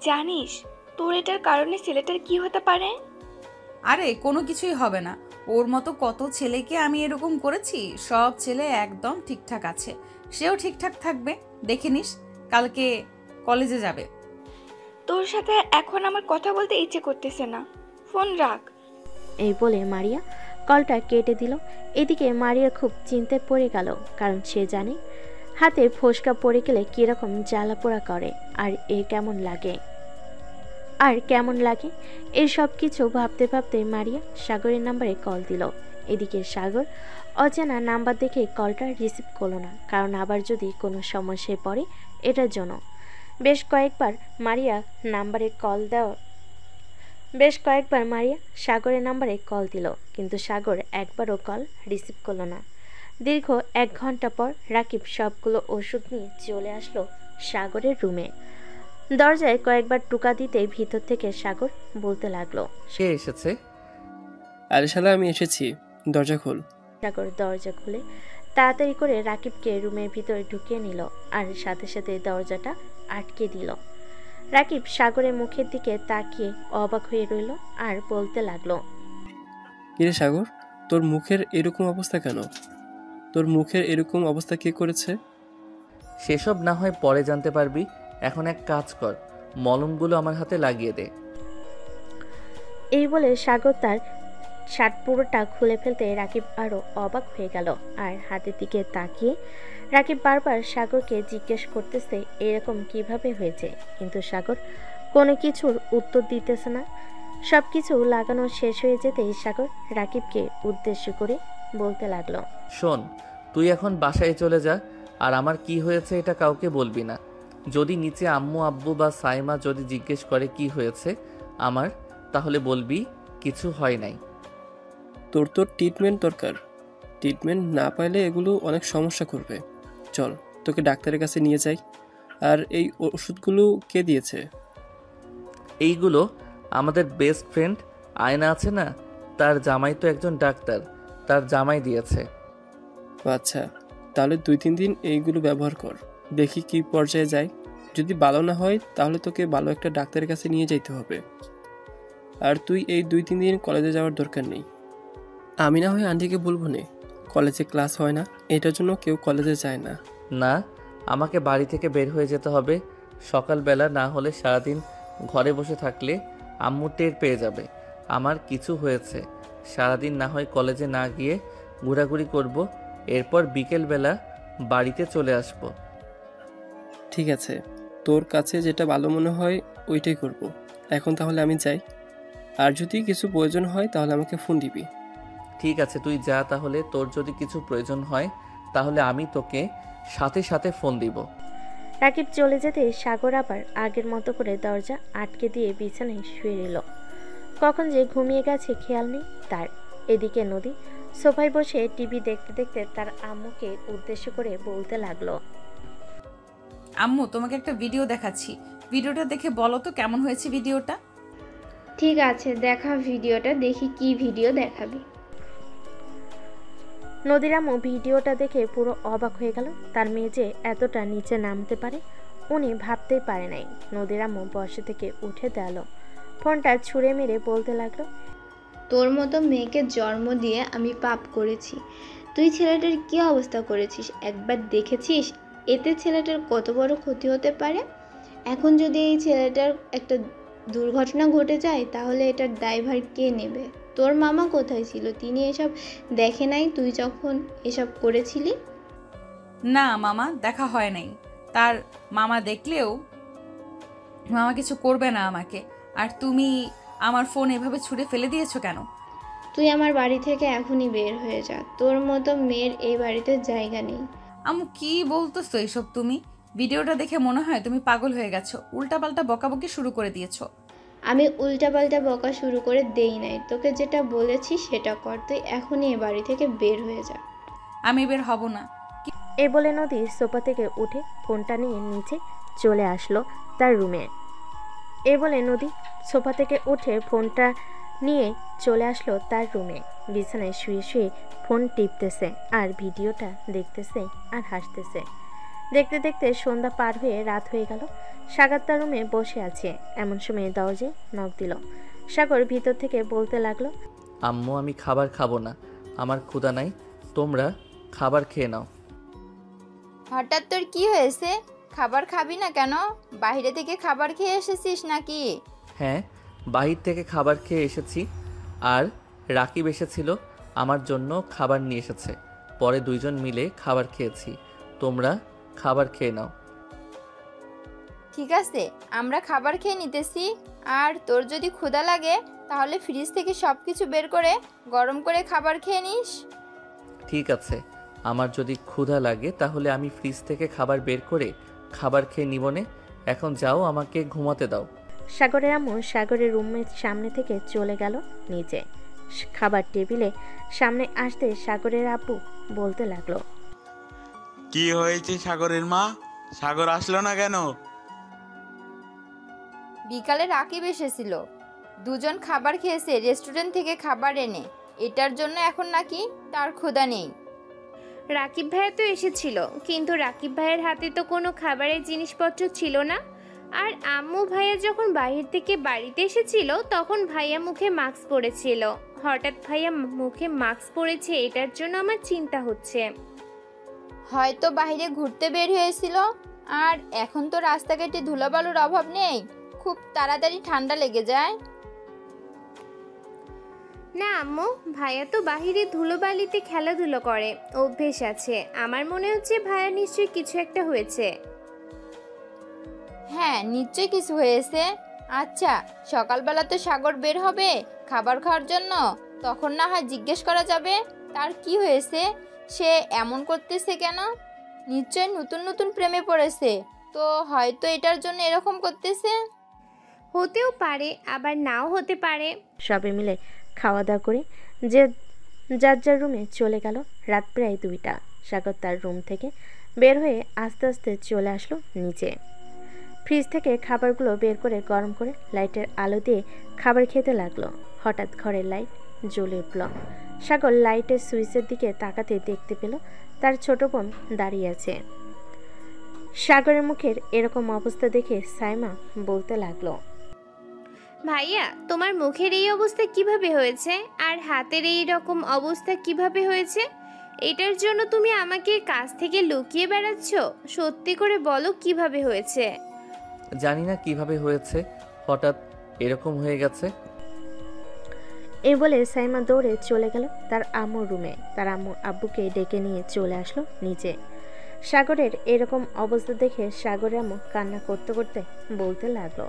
জানিস তোর এটার কারণে ছেলেটার কি হতে পারে? আরে কোনো কিছুই হবে না, ওর মতো কত ছেলেকে আমি এরকম করেছি, সব ছেলে একদম ঠিকঠাক আছে, সেও ঠিকঠাক থাকবে, দেখে নিস। কালকে কলেজে যাবে। তোর সাথে এখন আমার কথা বলতে ইচ্ছে করতেছে না, ফোন রাখ। এই বলে মারিয়া কলটা কেটে দিল। এদিকে মারিয়া খুব চিন্তায় পড়ে গেল, কারণ সে জানে হাতে ফোসকা পড়ে গেলে কিরকম জ্বালা পোড়া করে আর এ কেমন লাগে। আর কেমন লাগে এই সব কিছু ভাবতে ভাবতে মারিয়া সাগরের নাম্বারে কল দিল। এদিকে সাগর অজানা নাম্বার দেখে কলটা রিসিভ করলো না, কারণ আবার যদি কোনো সমস্যায় পড়ে এটার জন্য। বেশ কয়েকবার মারিয়া সাগরের নাম্বারে কল দিল, কিন্তু সাগর একবারও কল রিসিভ করলো না। দীর্ঘ 1 ঘন্টা পর রাকিব সবগুলো ওষুধ নিয়ে চলে আসলো সাগরের রুমে। দরজায় কয়েকবার টোকা দিতে ভিতর থেকে সাগর বলতে লাগলো, সে এসেছে। আরে শালা, আমি এসেছি, দরজা খোল। সাগর দরজা খুলে তাড়াতাড়ি করে রাকিবকে রুমের ভিতরে ঢুকিয়ে নিল আর সাথে সাথে দরজাটা আটকে দিল। রাকিব সাগরের মুখের দিকে তাকিয়ে অবাক হয়ে রইল আর বলতে লাগলো, কিরে সাগর, তোর মুখের এরকম অবস্থা কেন? তোর মুখের এরকম অবস্থা কে করেছে? সেসব না হয় পরে জানতে পারবি, এখন এক কাজ কর, মলমগুলো আমার হাতে লাগিয়ে দে। এই বলে সাগর তার শার্ট পুরোটা খুলে ফেলতে রাকিব আরো অবাক হয়ে গেল আর হাতের দিকে তাকিয়ে রাকিব বারবার সাগরকে জিজ্ঞেস করতেছে এরকম কিভাবে হয়েছে, কিন্তু সাগর কোনো কিছুর উত্তর দিতেছে না। সবকিছু লাগানো শেষ হয়ে যেতেই সাগর রাকিবকে উদ্দেশ্য করে বলতে লাগলো, শোন, তুই এখন বাসায় চলে যা, আর আমার কি হয়েছে এটা কাউকে বলবি না। যদি নিচে আম্মু আব্বু বা সাইমা যদি জিজ্ঞেস করে কি হয়েছে আমার, তাহলে বলবি কিছু হয় নাই। তোর ট্রিটমেন্ট দরকার, ট্রিটমেন্ট না পাইলে এগুলো অনেক সমস্যা করবে। চল, তোকে ডাক্তারের কাছে নিয়ে যাই। আর এই ওষুধগুলো কে দিয়েছে? এইগুলো আমাদের বেস্ট ফ্রেন্ড আয়না আছে না, তার জামাই তো একজন ডাক্তার, তার জামাই দিয়েছে। আচ্ছা, তাহলে 2-3 দিন এইগুলো ব্যবহার কর, দেখি কি পর্যায়ে যায়। যদি ভালো না হয় তাহলে তোকে ভালো একটা ডাক্তারের কাছে নিয়ে যেতে হবে। আর তুই এই 2-3 দিন কলেজে যাওয়ার দরকার নেই। আমি না হয় আন্টিকে বলবো না, কলেজে ক্লাস হয় না, এটার জন্য কেউ কলেজে যায় না। না, আমাকে বাড়ি থেকে বের হয়ে যেতে হবে সকালবেলা, না হলে সারাদিন ঘরে বসে থাকলে আম্মু টের পেয়ে যাবে আমার কিছু হয়েছে। সারাদিন না হয় কলেজে না গিয়ে ঘোরাঘুরি করব, এরপর বিকেলবেলা বাড়িতে চলে আসব। ঠিক আছে, তোর কাছে যেটা ভালো মনে হয় ওইটাই করব। এখন তাহলে আমি যাই, আর যদি কিছু প্রয়োজন হয় তাহলে আমাকে ফোন দিবি। ঠিক আছে, তুই যা তাহলে। তোর যদি কিছু প্রয়োজন হয় তাহলে আমি তোকে সাথে সাথে ফোন দিব। রাকিব চলে যেতে সাগর আবার আগের মতো করে দরজা আটকে দিয়ে বিছানায় শুয়ে রইল। কখন যে ঘুমিয়ে গেছে খেয়াল নেই তার। এদিকে নদী সোফায় বসে টিভি দেখতে দেখতে তার আম্মুকে উদ্দেশ্য করে বলতে লাগলো, আম্মু, তোমাকে একটা ভিডিও দেখাচ্ছি, ভিডিওটা দেখে বলো তো কেমন হয়েছে ভিডিওটা। ঠিক আছে, দেখা ভিডিওটা, দেখি কি ভিডিও দেখাবি। নদীর আম্মু ভিডিওটা দেখে পুরো অবাক হয়ে গেল। তার মেয়ে যে এতটা নিচে নামতে পারে উনি ভাবতেই পারে নাই। নদীর আম্মু বসা থেকে উঠে দাঁড়ালো, ফোনটা ছুঁড়ে মেরে বলতে লাগলো, তোর মতো মেয়েকে জন্ম দিয়ে আমি পাপ করেছি। তুই ছেলেটার কি অবস্থা করেছিস একবার দেখেছিস? এতে ছেলেটার কত বড় ক্ষতি হতে পারে। এখন যদি এই ছেলেটার একটা দুর্ঘটনা ঘটে যায় তাহলে এটার দায়ভার কে নেবে? তোর মামা কোথায় ছিল? তিনি এসব দেখে নাই তুই যখন এসব করেছিলি? না মামা, দেখা হয় নাই। তার মামা দেখলেও মামা কিছু করবে না আমাকে। আর তুমি আমার ফোন এভাবে ছুঁড়ে ফেলে দিয়েছো কেন? তুই আমার বাড়ি থেকে এখনই বের হয়ে যা, তোর মতো মেয়ের এই বাড়িতে জায়গা নেই। আম্মু, কি বলতেছো এসব তুমি? ভিডিওটা দেখে মনে হয় তুমি পাগল হয়ে গেছো, উল্টাপাল্টা বকাবকি শুরু করে দিয়েছো। আমি উল্টাপাল্টা বকা শুরু করে দেই নাই, তোকে যেটা বলেছি সেটা কর। তুই এখনই এ বাড়ি থেকে বের হয়ে যা। আমি বের হব না। এ বলে নদী সোফা থেকে উঠে ফোনটা নিয়ে নিচে চলে আসলো তার রুমে। বিছানায় শুয়ে শুয়ে ফোন টিপতেছে আর ভিডিওটা দেখতেছে আর হাসতেছে। দেখতে দেখতে সন্ধ্যা পার হয়ে রাত হয়ে গেল। সাগর তার রুমে বসে আছে, এমন সময় দরজায় নক দিল। সাগর ভিতর থেকে বলতে লাগলো, আম্মু, আমি খাবার খাবো না, আমার ক্ষুধা নাই, তোমরা খাবার খেয়ে নাও। হঠাৎ তোর কি হয়েছে? খাবার খাবি না কেন? বাইরে থেকে খাবার খেয়ে এসেছিস নাকি? হ্যাঁ, বাহির থেকে খাবার খেয়ে এসেছি, আর রাকিব এসেছিল আমার জন্য খাবার নিয়ে এসেছে, পরে 2জন মিলে খাবার খেয়েছি। তোমরা খাবার খেয়ে নাও। ঠিক আছে, আমরা খাবার খেয়ে নিতেছি। আর তোর যদি ক্ষুধা লাগে তাহলে ফ্রিজ থেকে সব কিছু বের করে গরম করে খাবার খেয়ে নিস। ঠিক আছে, আমার যদি ক্ষুধা লাগে তাহলে আমি ফ্রিজ থেকে খাবার বের করে খাবার খেয়ে নিবনে। এখন যাও, আমাকে ঘুমাতে দাও। সাগরের আম্মু সাগরের রুমের সামনে থেকে চলে গেল নিচে। খাবার টেবিলে সামনে আসতে সাগরের আব্বু বলতে লাগলো, কি হয়েছে সাগরের মা? সাগর আসলো না কেন? বিকালে রাকিব এসেছিল, দুজন খাবার খেয়েছে রেস্টুরেন্ট থেকে খাবার এনে। এটার জন্য এখন নাকি তার ক্ষুধা নেই। রাকিব ভাইয়া তো এসেছিল, কিন্তু রাকিব ভাইয়ের হাতে তো কোনো খাবারের জিনিসপত্র ছিল না। আর আম্মু ভাইয়া যখন বাইরে থেকে বাড়িতে এসেছিল তখন ভাইয়া মুখে মাস্ক পরেছিল। হঠাৎ ভাইয়া মুখে মাস্ক পরেছে, এটার জন্য আমার চিন্তা হচ্ছে। হয়তো বাইরে ঘুরতে বের হয়েছিল। আর এখন তো রাস্তাঘাটে ধুলাবালুর অভাব নেই, খুব তাড়াতাড়ি ঠান্ডা লেগে যায়। না আম্মু, ভাইয়া তো বাহিরে ধুলোবালিতে খেলাধুলো করে, অভ্যেস আছে। আমার মনে হচ্ছে ভাইয়া নিশ্চয়ই কিছু একটা হয়েছে। হ্যাঁ, নিশ্চয়ই কিছু হয়েছে। আচ্ছা, সকালবেলা তো সাগর বের হবে খাবার খাওয়ার জন্য, তখন না হয় জিজ্ঞেস করা যাবে তার কি হয়েছে, সে এমন করতেছে কেন। নিশ্চয়ই নতুন নতুন প্রেমে পড়েছে, তো হয়তো এটার জন্য এরকম করতেছে। হতেও পারে, আবার নাও হতে পারে। সবে মিলে খাওয়া দাওয়া করে যে যার যার রুমে চলে গেল। রাত প্রায় 2টা। সাগর তার রুম থেকে বের হয়ে আস্তে আস্তে চলে আসলো নিচে। ফ্রিজ থেকে খাবারগুলো বের করে গরম করে লাইটের আলো দিয়ে খাবার খেতে লাগলো। হঠাৎ ঘরের লাইট জ্বলে উঠল। সাগর লাইটের সুইচের দিকে তাকাতে দেখতে পেল তার ছোট বোন দাঁড়িয়ে আছে। সাগরের মুখের এরকম অবস্থা দেখে সাইমা বলতে লাগলো, ভাইয়া তোমার মুখের এই অবস্থা কিভাবে হয়েছে, আর হাতের এই রকম অবস্থা কিভাবে হয়েছে? এটার জন্য তুমি আমাকে কাছ থেকে লুকিয়ে বেড়াচ্ছ? সত্যি করে বলো কিভাবে হয়েছে। জানি না কিভাবে হয়েছে, হঠাৎ এরকম হয়ে গেছে। এই বলে সাইমা দৌড়ে চলে গেল তার আম্মুর রুমে। তার আম্মু আব্বুকে ডেকে নিয়ে চলে আসলো নিচে। সাগরের এরকম অবস্থা দেখে সাগরের আম্মু কান্না করতে করতে বলতে লাগলো,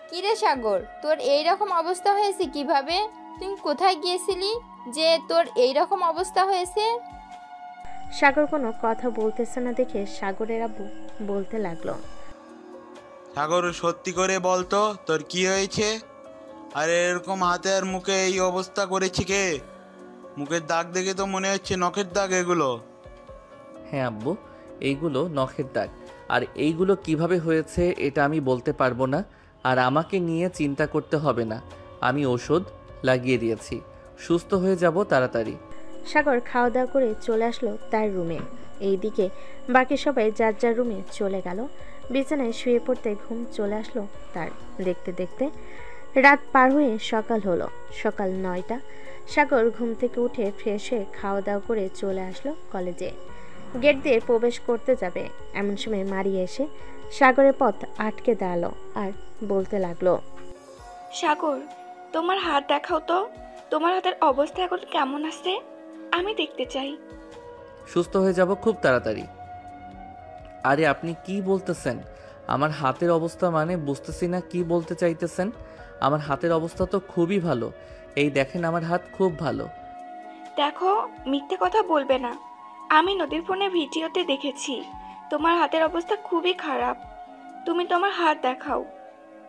কিরে সাগর, তোর এই রকম অবস্থা হয়েছে কিভাবে? তুই কোথায় গিয়েছিলি যে তোর এই রকম অবস্থা হয়েছে? সাগর কোনো কথা বলতেছে না দেখে সাগরের আব্বু বলতে লাগলো, সাগর সত্যি করে বলতো তোর কি হয়েছে? আর এরকম হাতে আর মুখে এই অবস্থা করেছে কে? মুখের দাগ দেখে তো মনে হচ্ছে নখের দাগ এগুলো। হ্যাঁ আব্বু, এইগুলো নখের দাগ। আর এইগুলো কিভাবে হয়েছে এটা আমি বলতে পারবো না। আর আমাকে নিয়ে চিন্তা করতে হবে না, আমি ওষুধ লাগিয়ে দিয়েছি, সুস্থ হয়ে যাব তাড়াতাড়ি। সাগর খাওয়া দাওয়া করে চলে আসলো তার রুমে। এইদিকে বাকি সবাই যার যার রুমে চলে গেল। বিছানায় শুয়ে পড়তে ঘুম চলে আসলো তার। দেখতে দেখতে রাত পার হয়ে সকাল হলো। সকাল 9টা। সাগর ঘুম থেকে উঠে ফ্রেশ হয়ে খাওয়া দাওয়া করে চলে আসলো কলেজে। গেট দিয়ে প্রবেশ করতে যাবে এমন সময় মারি এসে সাগরের পথ আটকে দাঁড়ালো আর বলতে লাগলো, সাগর, তোমার হাত দেখাও তো। তোমার হাতের অবস্থা এখন কেমন আছে? আমি দেখতে চাই। সুস্থ হয়ে যাব খুব তাড়াতাড়ি। আরে আপনি কি বলতেছেন? আমার হাতের অবস্থা মানে বুঝতেছি না কি বলতে চাইতেছেন। আমার হাতের অবস্থা তো খুবই ভালো, এই দেখেন আমার হাত খুব ভালো। দেখো, মিথ্যে কথা বলবে না। আমি নদীর ফোনে ভিডিওতে দেখেছি তোমার হাতের অবস্থা খুবই খারাপ। তুমি তোমার হাত দেখাও,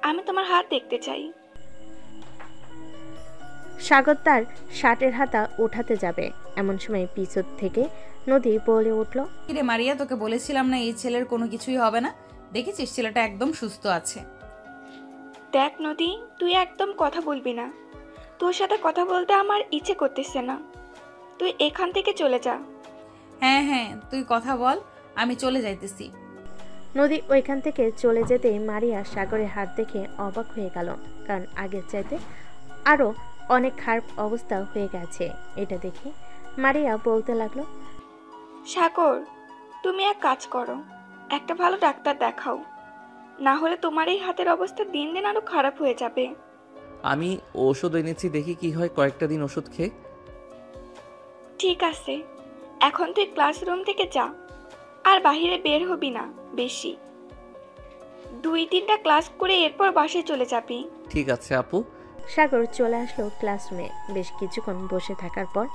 আমি তোমার হাত দেখতে চাই। সাগর তার শার্টের হাতা উঠাতে যাবে এমন সময় পিছন থেকে নদী বলে উঠল, কিরে মারিয়া, তোকে বলেছিলাম না এই ছেলের কোনো কিছুই হবে না? দেখেছিস ছেলেটা একদম সুস্থ আছে। দেখ নদী, তুই একদম কথা বলবি না। তোর সাথে কথা বলতে আমার ইচ্ছে করতেছে না। তুই এখান থেকে চলে যা। হ্যাঁ হ্যাঁ, তুই কথা বল, আমি চলে যাইতেছি। নদী ওইখান থেকে চলে যেতেই মারিয়া সাগরের হাত দেখে অবাক হয়ে গেল, কারণ আগের চাইতে আরো অনেক খারাপ অবস্থা হয়ে গেছে। এটা দেখে মারিয়া বলতে লাগলো, সাগর, তুমি এক কাজ করো, একটা ভালো ডাক্তার দেখাও, না হলে তোমার এই হাতের অবস্থা দিন দিন আরো খারাপ হয়ে যাবে। আমি ওষুধ এনেছি, দেখি কি হয় কয়েকটা দিন ওষুধ খেয়ে। ঠিক আছে, এখন তুই ক্লাসরুম থেকে যা, আর বাহিরে বের হবি না বেশি। 2-3টা ক্লাস করে এরপর বাসায় চলে যাবি। ঠিক আছে আপু। সাগর চলে আসলো ক্লাসরুমে। বেশ কিছুক্ষণ বসে থাকার পর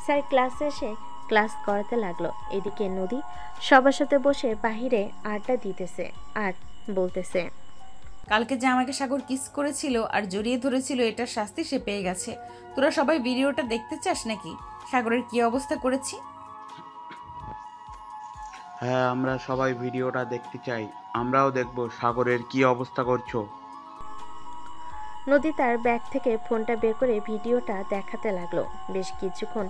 স্যার ক্লাসে এসে ক্লাস করাতে লাগলো। এদিকে নদী সবার সাথে বসে বাহিরে আড্ডা দিতেছে আর বলতেছে, কালকে যে আমাকে সাগর কিস করেছিল আর জড়িয়ে ধরেছিল, এটার শাস্তি সে পেয়ে গেছে। তোরা সবাই ভিডিওটা দেখতে চাস নাকি সাগরের কি অবস্থা করেছি? হ্যাঁ, আমরা সবাই ভিডিওটা দেখতে চাই। আমরাও দেখব সাগরের কি অবস্থা করছো। নদী তার ব্যাগ থেকে ফোনটা বের করে ভিডিওটা দেখাতে লাগলো। বেশ কিছুক্ষণ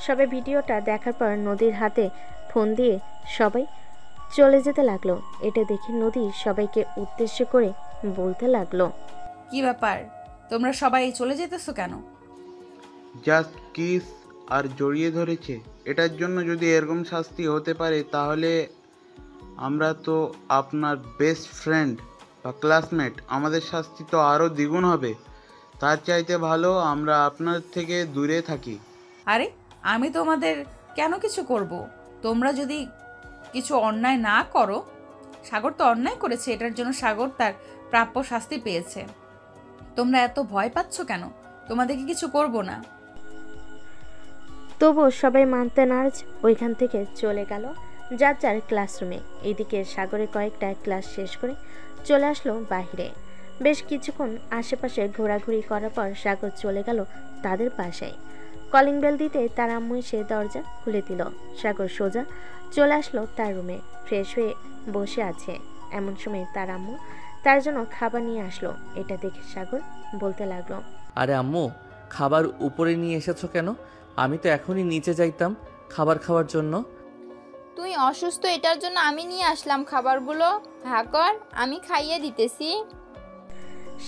সবাই ভিডিওটা দেখার পর নদীর হাতে ফোন দিয়ে সবাই চলে যেতে লাগলো। এটা দেখে নদী সবাইকে উদ্দেশ্য করে বলতে লাগলো, কি ব্যাপার, তোমরা সবাই চলে যেতেছো কেন? জাস্ট কিস আর জড়িয়ে ধরেছে, এটার জন্য যদি এরকম শাস্তি হতে পারে তাহলে আমরা তো আপনার বেস্ট ফ্রেন্ড বা ক্লাসমেট, আমাদের শাস্তি তো আরও দ্বিগুণ হবে। তার চাইতে ভালো আমরা আপনার থেকে দূরে থাকি। আরে আমি তোমাদের কেন কিছু করব? তোমরা যদি কিছু অন্যায় না করো, সাগর তো অন্যায় করেছে, এটার জন্য সাগর তার প্রাপ্য শাস্তি পেয়েছে। তোমরা এত ভয় পাচ্ছ কেন? তোমাদেরকে কিছু করব না। তবুও সবাই মানতে নারাজ ওইখান থেকে চলে গেল যার যার ক্লাসরুমে। এদিকে সাগরে কয়েকটা ক্লাস শেষ করে চলে আসলো বাহিরে। বেশ কিছুক্ষণ আশেপাশে ঘোরাঘুরি করার পর সাগর চলে গেল তাদের বাসায়। কলিং বেল দিতে তার আম্মু এসে দরজা খুলে দিল। সাগর সোজা চলে আসলো তার রুমে, ফ্রেশ হয়ে বসে আছে। এমন সময় তার আম্মু তার জন্য খাবার নিয়ে আসলো। এটা দেখে সাগর বলতে লাগলো, আরে আম্মু, খাবার উপরে নিয়ে এসেছো কেন? আমি তো এখনই নিচে যাইতাম খাবার খাওয়ার জন্য। তুই অসুস্থ, এটার জন্য আমি নিয়ে আসলাম খাবারগুলো। হা কর, আমি খাইয়ে দিতেছি।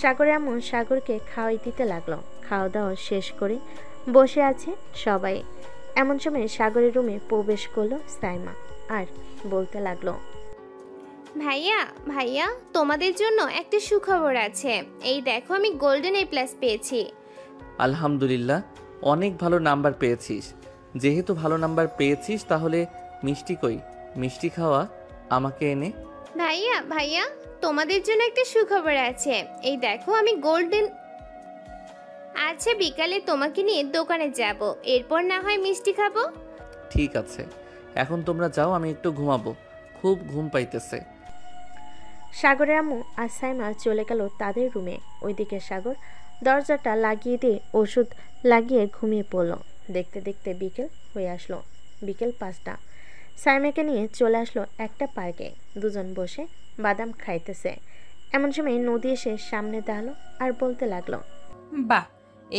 সাগরে আম্মু সাগরকে খাওয়াই দিতে লাগলো। খাওয়া দাওয়া শেষ করে বসে আছে সবাই। এমন সময় সাগরের রুমে প্রবেশ করলো সাইমা আর বলতে লাগলো, ভাইয়া ভাইয়া, তোমাদের জন্য একটা সুখবর আছে। এই দেখো, আমি গোল্ডেন A+ পেয়েছি। আলহামদুলিল্লাহ, অনেক ভালো নাম্বার পেয়েছিস। যেহেতু ভালো নাম্বার পেয়েছিস তাহলে মিষ্টি কই? মিষ্টি খাওয়া আমাকে এনে। ভাইয়া ভাইয়া, তোমাদের জন্য একটা সুখবর আছে। এই দেখো, আমি গোল্ডেন। আচ্ছা, বিকালে তোমাকে নিয়ে দোকানে যাব, এরপর না হয় মিষ্টি খাবো। ঠিক আছে, এখন তোমরা যাও, আমি একটু ঘুমাবো, খুব ঘুম পাইতেছে। সাগরের আম্মু আর সাইমা চলে গেল তাদের রুমে। ওইদিকে সাগর দরজাটা লাগিয়ে দিয়ে ওষুধ লাগিয়ে ঘুমিয়ে পড়ল। দেখতে দেখতে বিকেল হয়ে আসলো। বিকেল 5টা। সাইমাকে নিয়ে চলে আসলো একটা পার্কে। দুজন বসে বাদাম খাইতেছে। এমন সময় নদী এসে সামনে দাঁড়ালো আর বলতে লাগলো, বাহ,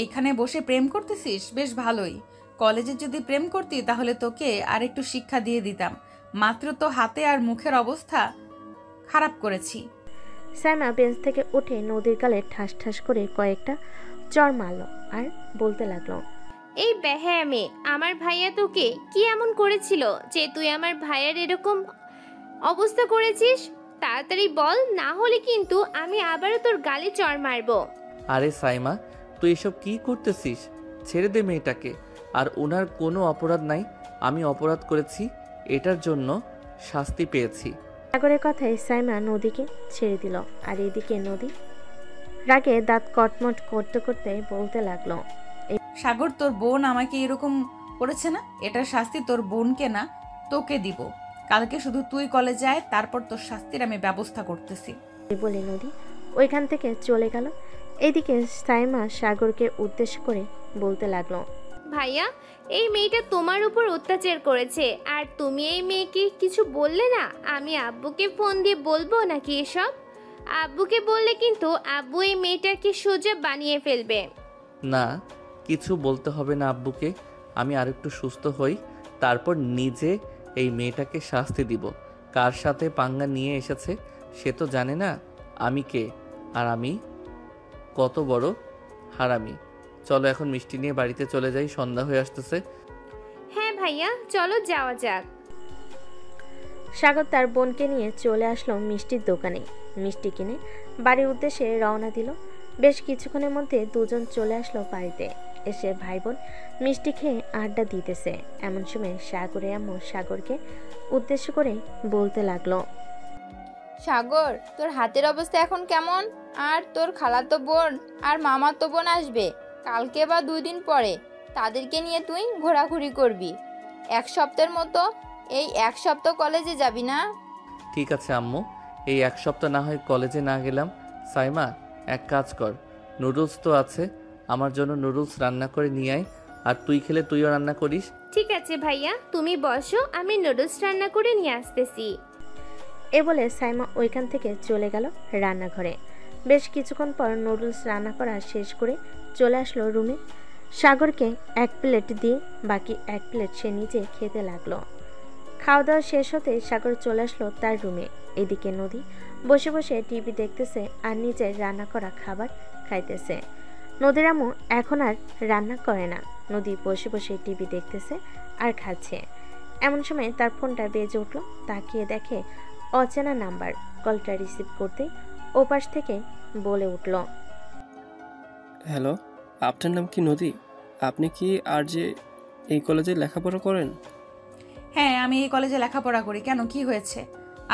এইখানে বসে প্রেম করতেছিস, বেশ ভালোই। কলেজে যদি প্রেম করতি তাহলে তোকে আর একটু শিক্ষা দিয়ে দিতাম। মাত্র তো হাতে আর মুখের অবস্থা খারাপ করেছি। সাইমা বেঞ্চ থেকে উঠে নদীর গালে ঠাস ঠাস করে কয়েকটা চর মারলো আর বলতে লাগলো, এই বেহায়া মেয়ে, আমার ভাইয়া তোকে কি এমন করেছিল যে তুই আমার ভাইয়ার এরকম অবস্থা করেছিস? তাড়াতাড়ি বল, না হলে কিন্তু আমি আবারও তোর গালে চড় মারবো। আরে সাইমা, তুই এসব কি করতেছিস? ছেড়ে দে মেয়েটাকে। আর ওনার কোনো অপরাধ নাই, আমি অপরাধ করেছি, এটার জন্য শাস্তি পেয়েছি। সাগরের কথায় সাইমা নদীকে ছেড়ে দিল। আর এদিকে নদী রাগে দাঁত কটমট করতে করতে বলতে লাগলো, সাগর, তোর বোন আমাকে এরকম করেছে না, এটার শাস্তি তোর বোনকে না তোকে দিব। কালকে শুধু তুই কলেজে আয়, তারপর তোর শাস্তির আমি ব্যবস্থা করতেছি। বলে নদী ওইখান থেকে চলে গেল। এদিকে সাইমা সাগরকে উদ্দেশ্য করে বলতে লাগলো, ভাইয়া, এই মেয়েটা তোমার উপর অত্যাচার করেছে, আর তুমি এই মেয়েকে কিছু বললে না। আমি আব্বুকে ফোন দিয়ে বলবো নাকি এসব? আব্বুকে বললে কিন্তু আব্বু এই মেয়েটাকে সোজা বানিয়ে ফেলবে। না, কিছু বলতে হবে না আব্বুকে। আমি আরেকটু সুস্থ হই, তারপর নিজে এই মেয়েটাকে শাস্তি দিব। কার সাথে পাঙ্গা নিয়ে এসেছে সে তো জানে না আমি কে, আর আমি কত বড় হারামি। চলো এখন মিষ্টি নিয়ে বাড়িতে চলে যাই, সন্ধ্যা হয়ে আসতেছে। হ্যাঁ ভাইয়া, চলো যাওয়া যাক। সাগর তার বোনকে নিয়ে চলে আসলো মিষ্টির দোকানে। মিষ্টি কিনে বাড়ির উদ্দেশ্যে রওনা দিল। বেশ কিছুক্ষণের মধ্যে দুজন চলে আসলো বাড়িতে। এসে ভাই বোন মিষ্টি খেয়ে আড্ডা দিতেছে। এমন সময় সাগরে আম্মু সাগরকে উদ্দেশ্য করে বলতে লাগলো, সাগর, তোর হাতের অবস্থা এখন কেমন? আর তোর খালাতো বোন আর মামাতো বোন আসবে কালকে বা 2 দিন পরে। তাদেরকে নিয়ে তুই ঘোরাঘুরি করবি। 1 সপ্তাহের মতো এই 1 সপ্তাহ কলেজে যাবি না? ঠিক আছে আম্মু, এই 1 সপ্তাহ না হয় কলেজে না গেলাম। সাইমা, এক কাজ কর, নুডলস তো আছে, আমার জন্য নুডলস রান্না করে নিয়ে আয়। আর তুই খেলে তুইও রান্না করিস। ঠিক আছে ভাইয়া, তুমি বসো, আমি নুডলস রান্না করে নিয়ে আসতেছি। এ বলে সাইমা ওইখান থেকে চলে গেল রান্নাঘরে। বেশ কিছুক্ষণ পর নুডলস রান্না করা শেষ করে চলে আসলো রুমে। সাগরকে 1 প্লেট দিয়ে বাকি 1 প্লেট সে নিজে খেতে লাগলো। খাওয়া দাওয়া শেষ হতে সাগর চলে আসলো তার রুমে। এদিকে নদী বসে বসে টিভি দেখতেছে আর নিজের রান্না করা খাবার খাইতেছে। নদীর আম্মু এখন আর রান্না করে না। নদী বসে বসে টিভি দেখতেছে আর খাচ্ছে। এমন সময় তার ফোনটা বেজে উঠলো। তাকিয়ে দেখে অচেনা নাম্বার। কলটা রিসিভ করতে ওপাশ থেকে বলে উঠল, হ্যালো, আপনার নাম কি নদী? আপনি কি আর যে এই কলেজে লেখাপড়া করেন? হ্যাঁ, আমি এই কলেজে লেখাপড়া করি। কেন, কি হয়েছে?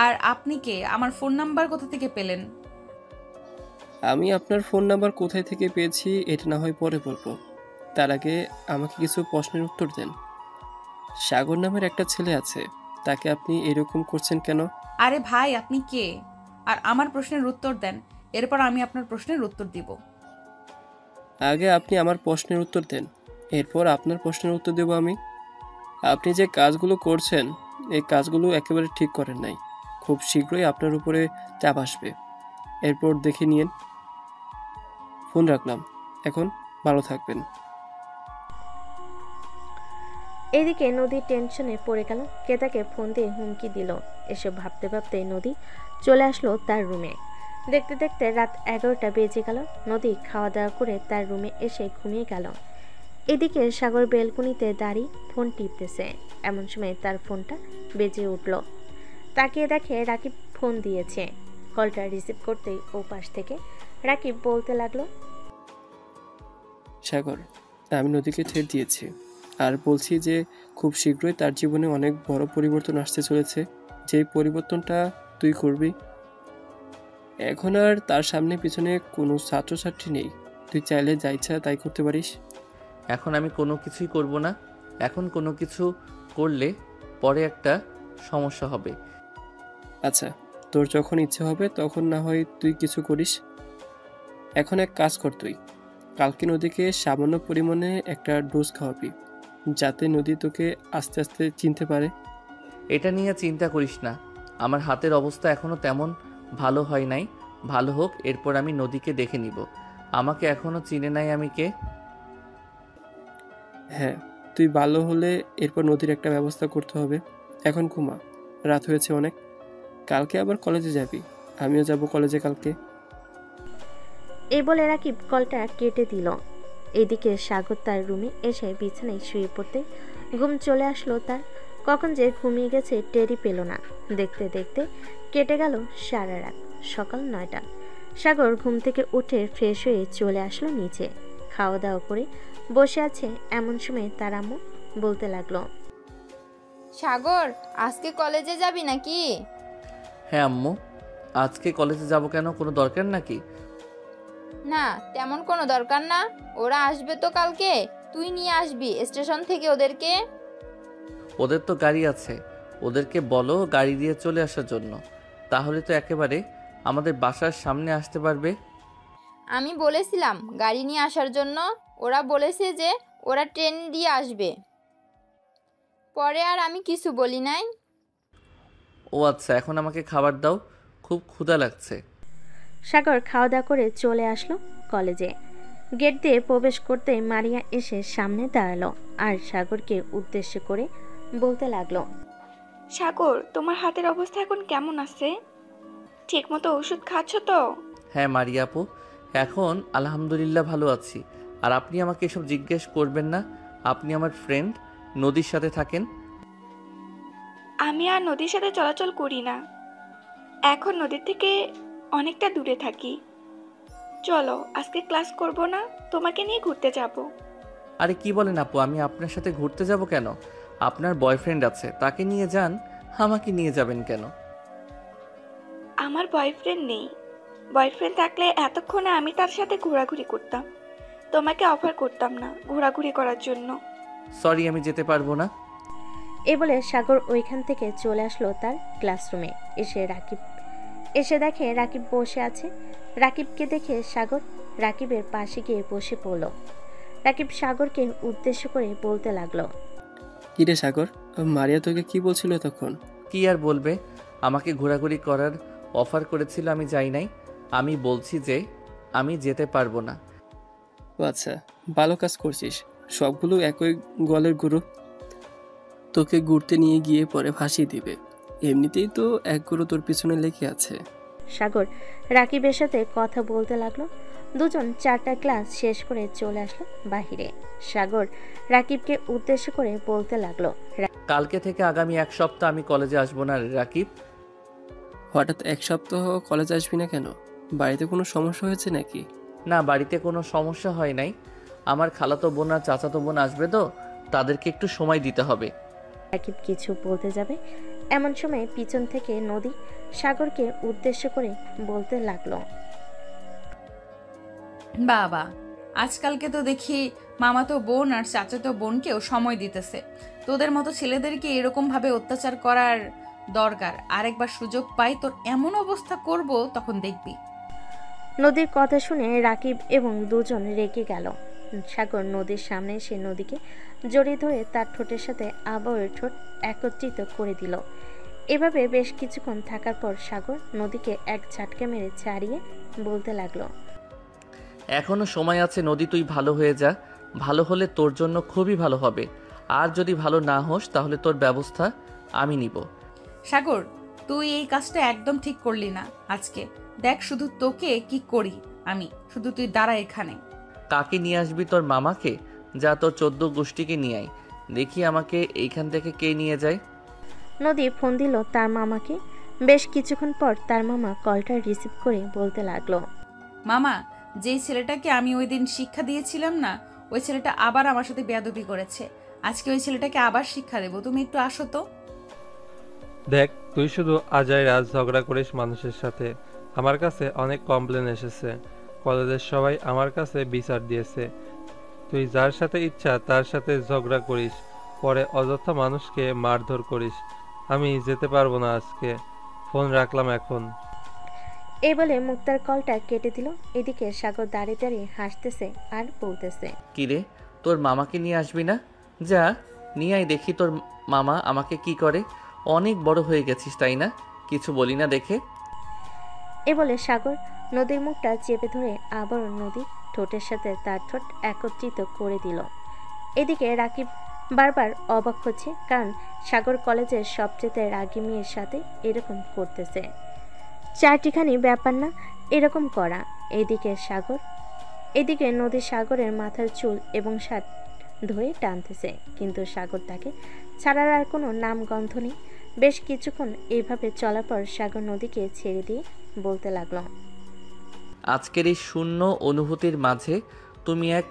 আর আপনি কে? আমার ফোন নাম্বার কোথা থেকে পেলেন? আমি আপনার ফোন নাম্বার কোথায় থেকে পেয়েছি এটা না হয় পরে বলবো। তার আগে আমাকে কিছু প্রশ্নের উত্তর দেন। সাগর নামের একটা ছেলে আছে, তাকে আপনি এরকম করছেন কেন? আরে ভাই, আপনি কে? আর আমার প্রশ্নের উত্তর দেন, এরপর আমি আপনার প্রশ্নের উত্তর দিব। আগে আপনি আমার প্রশ্নের উত্তর দেন, এরপর আপনার প্রশ্নের উত্তর দেব আমি। আপনি যে কাজগুলো করছেন এই কাজগুলো একেবারে ঠিক করেন নাই। খুব শীঘ্রই আপনার উপরে চাপ আসবে, এরপর দেখে নিন। ফোন রাখলাম, এখন ভালো থাকবেন। এদিকে নদী টেনশনে পড়ে গেল। কে তাকে ফোন দিয়ে হুমকি দিল। এসব ভাবতে ভাবতে নদী চলে আসলো তার রুমে। দেখতে দেখতে রাত 11টা বেজে গেল। নদী খাওয়া দাওয়া করে তার রুমে এসে ঘুমিয়ে গেল। এদিকে সাগর বেলকুনিতে দাঁড়িয়ে ফোন টিপতেছে। এমন সময় তার ফোনটা বেজে উঠল। তাকিয়ে দেখে রাকিব ফোন দিয়েছে। কলটা রিসিভ করতেই ও পাশ থেকে রাকিব বলতে লাগলো, সাগর, আমি নদীকে ছেড়ে দিয়েছি আর বলছি যে খুব শীঘ্রই তার জীবনে অনেক বড় পরিবর্তন আসতে চলেছে। যে পরিবর্তনটা তুই করবি। এখন আর তার সামনে পিছনে কোনো ছাত্রছাত্রী নেই, তুই চাইলে যা ইচ্ছা তাই করতে পারিস। এখন আমি কোনো কিছুই করব না। এখন কোনো কিছু করলে পরে একটা সমস্যা হবে। আচ্ছা, তোর যখন ইচ্ছে হবে তখন না হয় তুই কিছু করিস। এখন এক কাজ কর, তুই কালকে নদীকে সামান্য পরিমাণে একটা ডোজ খাওয়াবি, যাতে নদী তোকে আস্তে আস্তে চিনতে পারে। এটা নিয়ে চিন্তা করিস না, আমার হাতের অবস্থা এখনও তেমন ভালো হয় নাই। ভালো হোক, এরপর আমি নদীকে দেখে নিব। আমাকে এখনও চিনে নাই আমি কে। হ্যাঁ, তুই ভালো হলে এরপর নদীর একটা ব্যবস্থা করতে হবে। এখন ঘুমা, রাত হয়েছে অনেক। কালকে আবার কলেজে যাবি, আমিও যাব কলেজে কালকে। এই বলে রাকিব কলটা কেটে দিল। এদিকে সাগর তার রুমে এসে বিছানায় শুয়ে পড়তে ঘুম চলে আসলো তার। কখন যে ঘুমিয়ে গেছে টেরই পেল না। দেখতে দেখতে কেটে গেল সারা রাত। সকাল 9টা। সাগর ঘুম থেকে উঠে ফ্রেশ হয়ে চলে আসলো নিচে। খাওয়া দাওয়া করে বসে আছে। এমন সময় তার আম্মু বলতে লাগলো, সাগর, আজকে কলেজে যাবি নাকি? হ্যাঁ আম্মু, আজকে কলেজে যাব কেন? কোনো দরকার নাকি? না, তেমন কোনো দরকার না। ওরা আসবে তো কালকে, তুই নিয়ে আসবি স্টেশন থেকে ওদেরকে। ওদের তো গাড়ি আছে, ওদেরকে বলো গাড়ি দিয়ে চলে আসার জন্য। তাহলে তো একেবারে আমাদের বাসার সামনে আসতে পারবে। আমি বলেছিলাম গাড়ি নিয়ে আসার জন্য, ওরা বলেছে যে ওরা ট্রেন দিয়ে আসবে। পরে আর আমি কিছু বলি নাই। ও আচ্ছা, এখন আমাকে খাবার দাও, খুব ক্ষুধা লাগছে। সাগর খাওয়া দাওয়া করে চলে আসলো কলেজে। গেট দিয়ে প্রবেশ করতে মারিয়া এসে সামনে দাঁড়ালো আর সাগরকে উদ্দেশ্য করে বলতে লাগলো, সাগর, তোমার হাতের অবস্থা এখন কেমন আছে? ঠিকমতো ওষুধ খাচ্ছ তো? হ্যাঁ মারিয়া আপু, এখন আলহামদুলিল্লাহ ভালো আছি। আর আপনি আমাকে এসব জিজ্ঞেস করবেন না। আপনি আমার ফ্রেন্ড, নদীর সাথে থাকেন। আমি আর নদীর সাথে চলাচল করি না, এখন নদীর থেকে অনেকটা দূরে থাকি। চলো, আজকে ক্লাস করব না, তোমাকে নিয়ে ঘুরতে যাব। আরে কি বলেন আপু, আমি আপনার সাথে ঘুরতে যাব কেন? আপনার বয়ফ্রেন্ড আছে, তাকে নিয়ে যান, আমাকে নিয়ে যাবেন কেন? আমার বয়ফ্রেন্ড নেই। বয়ফ্রেন্ড থাকলে এতক্ষণে আমি তার সাথে ঘোরাঘুরি করতাম। তোমাকে অফার করতাম না ঘোরাঘুরি করার জন্য। সরি, আমি যেতে পারবো না। এ বলে সাগর ওইখান থেকে চলে আসলো তার ক্লাসরুমে। এসে দেখে রাকিব বসে আছে। রাকিবকে দেখে সাগর রাকিবের পাশে গিয়ে বসে পড়ল। রাকিব সাগরকে উদ্দেশ্য করে বলতে লাগলো, কিরে সাগর, মারিয়া তোকে কি বলছিল তখন? কি আর বলবে, আমাকে ঘোরাঘুরি করার অফার করেছিল, আমি যাই নাই। আমি বলছি যে আমি যেতে পারবো না। ও আচ্ছা, ভালো কাজ করছিস। সবগুলো একই গলের গুরু। তোকে ঘুরতে নিয়ে গিয়ে পরে ফাঁসিয়ে দিবে। এমনিতেই তো এক গুরু তোর পিছনে লেগে আছে। সাগর রাকিবের সাথে কথা বলতে লাগলো। দুজন 4টা ক্লাস শেষ করে চলে আসলো বাহিরে। সাগর রাকিবকে উদ্দেশ্য করে বলতে লাগলো, কালকে থেকে আগামী 1 সপ্তাহ আমি কলেজে আসবো না রাকিব। হঠাৎ 1 সপ্তাহ কলেজ আসবি না কেন? বাড়িতে কোনো সমস্যা হয়েছে নাকি? না, বাড়িতে কোনো সমস্যা হয় নাই। আমার খালাতো বোন আর চাচাতো বোন আসবে, তো তাদেরকে একটু সময় দিতে হবে। রাকিব কিছু বলতে যাবে, এমন সময় পিছন থেকে নদী সাগরকে উদ্দেশ্য করে বলতে লাগলো, বাবা, আজকালকে তো দেখি মামাতো বোন আর চাচাতো বোনকেও সময় দিতেছে। তোদের মতো ছেলেদেরকে এরকম ভাবে অত্যাচার করার দরকার। আরেকবার সুযোগ পাই তোর এমন অবস্থা করব, তখন দেখবি। নদীর কথা শুনে রাকিব এবং দুজন রেগে গেল। সাগর নদীর সামনে এসে নদীকে জড়িয়ে ধরে তার ঠোঁটের সাথে আবারও ঠোঁট একত্রিত করে দিল। এভাবে বেশ কিছুক্ষণ থাকার পর সাগর নদীকে এক ঝাটকা মেরে ছাড়িয়ে বলতে লাগলো, এখনো সময় আছে নদী, তুই ভালো হয়ে যা। ভালো হলে তোর জন্য খুবই ভালো হবে। আর যদি ভালো না হোস তাহলে তোর ব্যবস্থা আমি নিব। সাগর, তুই এই কাজটা একদম ঠিক করলি না আজকে। দেখ শুধু তোকে কি করি আমি। শুধু তুই দাঁড়া এখানে। কাকে নিয়ে আসবি? তোর মামাকে? যা, তোর 14 গোষ্ঠীকে নিয়ে আয়। দেখি আমাকে এইখান থেকে কে নিয়ে যায়। নদী ফোন দিল তার মামাকে। বেশ কিছুক্ষণ পর তার মামা কলটা রিসিভ করে বলতে লাগলো, মামা, যেই ছেলেটাকে আমি ওই দিন শিক্ষা দিয়েছিলাম না, ওই ছেলেটা আবার আমার সাথে বেয়াদবি করেছে। আজকে ওই ছেলেটাকে আবার শিক্ষা দেবো, তুমি একটু আসো তো। দেখ, তুই শুধু আজাই রাজ ঝগড়া করিস মানুষের সাথে। আমার কাছে অনেক কমপ্লেন এসেছে। কলেজের সবাই আমার কাছে বিচার দিয়েছে তুই যার সাথে ইচ্ছা তার সাথে ঝগড়া করিস, পরে অযথা মানুষকে মারধর করিস। আমি যেতে পারবো না আজকে। ফোন রাখলাম এখন। এই বলে মুক্তার কলটা কেটে দিল। এদিকে সাগর দাঁড়িয়ে দাঁড়িয়ে হাসতেছে আর বলতেছে, কিরে, তোর মামাকে নিয়ে আসবি না? যা, নিয়ে আয়, দেখি তোর মামা আমাকে কি করে। অনেক বড় হয়ে গেছিস তাই না? কিছু বলি না দেখে। এ বলে সাগর নদীর মুখটা চেপে ধরে আবার নদী ঠোঁটের সাথে তার ঠোঁট একত্রিত করে দিল। এদিকে রাকিব বারবার অবাক হচ্ছে, কারণ সাগর কলেজের সবচেয়ে রাগী মেয়ের সাথে এরকম করতেছে। 4টিখানি ব্যাপার না এরকম করা। এদিকে নদী সাগরের মাথার চুল এবং শার্ট ধরে টানতেছে, কিন্তু সাগর তাকে ছাড়ার আর কোনো নাম গন্ধ নেই। বেশ কিছুক্ষণ এইভাবে চলার পর সাগর নদীকে ছেড়ে দিয়ে বলতে লাগলো, আজকের এই শূন্য অনুভূতির মাঝে তুমি এক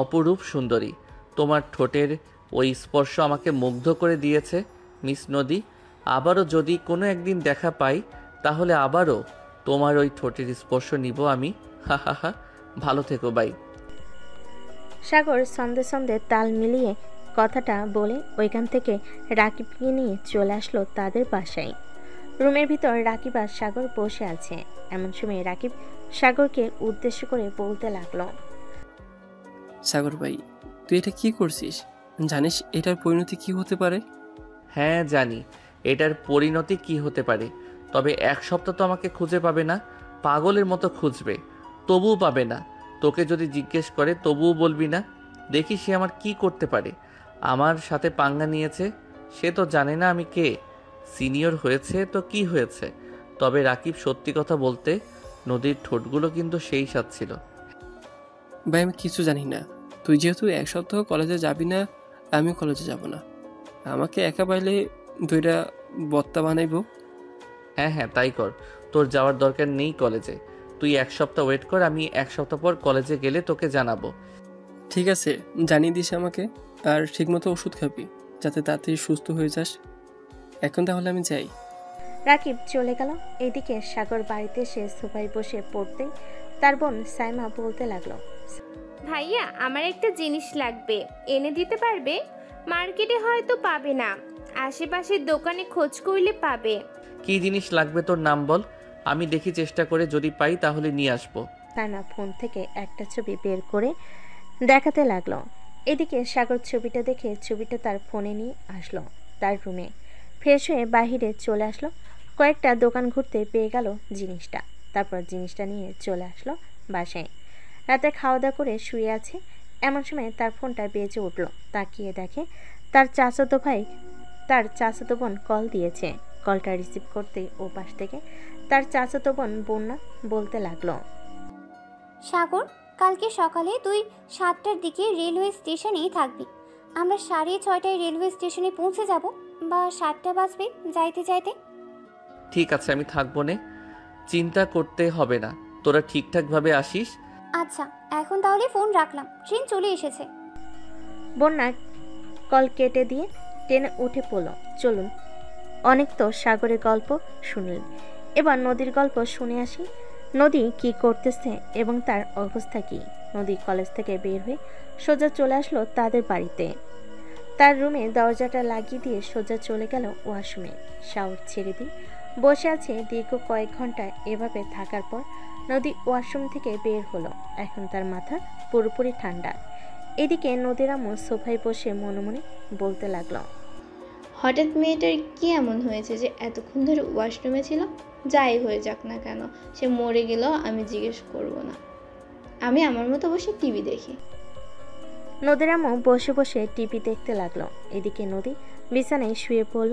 অপরূপ সুন্দরী। তোমার ঠোঁটের ওই স্পর্শ আমাকে মুগ্ধ করে দিয়েছে মিস নদী। আবারও যদি কোনো একদিন দেখা পাই তাহলে আবারও তোমার ওই ঠোঁটের স্পর্শ নিব আমি। হা হা হা, ভালো থেকো, বাই। সাগর সন্ধে সন্ধে তাল মিলিয়ে কথাটা বলে ওইখান থেকে রাকিবকে নিয়ে চলে আসলো তাদের বাসায়। রুমের ভিতর রাকিব আর সাগর বসে আছে। এমন সময় রাকিব সাগরকে উদ্দেশ্য করে বলতে লাগলো, সাগর ভাই, তুই এটা কি করছিস? জানিস এটার পরিণতি কি হতে পারে? হ্যাঁ জানি এটার পরিণতি কি হতে পারে, তবে 1 সপ্তাহ তো আমাকে খুঁজে পাবে না। পাগলের মতো খুঁজবে, তবুও পাবে না। তোকে যদি জিজ্ঞেস করে তবুও বলবি না। দেখি সে আমার কি করতে পারে। আমার সাথে পাঙ্গা নিয়েছে, সে তো জানে না আমি কে। সিনিয়র হয়েছে তো কি হয়েছে। তবে রাকিব, সত্যি কথা বলতে নদীর ঠোঁটগুলো কিন্তু সেই স্বাদ ছিল। ভাই আমি কিছু জানি না। তুই যেহেতু 1 সপ্তাহ কলেজে যাবি না, আমিও কলেজে যাব না। আমাকে একা পাইলে 2টা বত্তা বানাইব। হ্যাঁ হ্যাঁ, তাই কর। তোর যাওয়ার দরকার নেই কলেজে। তুই 1 সপ্তাহ ওয়েট কর, আমি 1 সপ্তাহ পর কলেজে গেলে তোকে জানাবো। ঠিক আছে, জানিয়ে দিস আমাকে। আর ঠিকমতো ওষুধ খাবি যাতে তাড়াতাড়ি সুস্থ হয়ে যাস। এখন তাহলে আমি যাই। রাকিব চলে গেল। এদিকে সাগর বাড়িতে এসে সোফায় বসে পড়তেই তার বোন সাইমা বলতে লাগলো, ভাইয়া আমার একটা জিনিস লাগবে, এনে দিতে পারবে? মার্কেটে হয়তো পাবে না, আশেপাশের দোকানে খোঁজ করলে পাবে। কি জিনিস লাগবে তোর নাম বল, আমি দেখি চেষ্টা করে, যদি পাই তাহলে নিয়ে আসবো। সাইমা ফোন থেকে একটা ছবি বের করে দেখাতে লাগলো। এদিকে সাগর ছবিটা দেখে ছবিটা তার ফোনে নিয়ে আসলো তার রুমে। ফ্রেশ হয়ে বাহিরে চলে আসলো। কয়েকটা দোকান ঘুরতে পেয়ে গেল জিনিসটা, তারপর জিনিসটা নিয়ে চলে আসলো বাসায়। রাতে খাওয়া দাওয়া করে শুয়ে আছে, এমন সময় তার ফোনটা বেজে উঠলো। তাকিয়ে দেখে তার চাচাতো বোন কল দিয়েছে। কলটা রিসিভ করতেই ও পাশ থেকে তার চাচাতো বোন বন্যা বলতে লাগলো, সাগর, কালকে সকালে তুই 7টার দিকে রেলওয়ে স্টেশনেই থাকবি। আমরা 6:30টায় রেলওয়ে স্টেশনে পৌঁছে যাব, বা 7টা বাজবে যাইতে যাইতে। ঠিক আছে, আমি থাকবো নে, চিন্তা করতে হবে না, তোরা ঠিকঠাকভাবে আসিস। আচ্ছা, এখন তাহলে ফোন রাখলাম, ট্রেন চলে এসেছে। বন্যা কল কেটে দিয়ে ট্রেনে উঠে পড়ল। চলুন, অনেক তো সাগরের গল্প শুনলেন, এবার নদীর গল্প শুনে আসি। নদী কি করতেছে এবং তার অবস্থা কি। নদী কলেজ থেকে বের হয়ে সোজা চলে আসলো তাদের বাড়িতে। তার রুমে দরজাটা লাগিয়ে দিয়ে সোজা চলে গেল ওয়াশরুমে। শাওয়ার ছেড়ে দিয়ে বসে আছে দীর্ঘ কয়েক ঘন্টা। এভাবে থাকার পর নদী ওয়াশরুম থেকে বের হলো। এখন তার মাথা পুরোপুরি ঠান্ডা। এদিকে নদীর আম্মু সোফায় বসে মনে মনে বলতে লাগলো, হঠাৎ মেয়েটার কি এমন হয়েছে যে এতক্ষণ ধরে ওয়াশরুমে ছিল? যাই হয়ে যাক না কেন, সে মরে গেলেও আমি জিজ্ঞেস করব না। আমি আমার মতো বসে টিভি দেখি। নদীর আম্মু বসে বসে টিভি দেখতে লাগলো। এদিকে নদী বিছানায় শুয়ে পড়ল।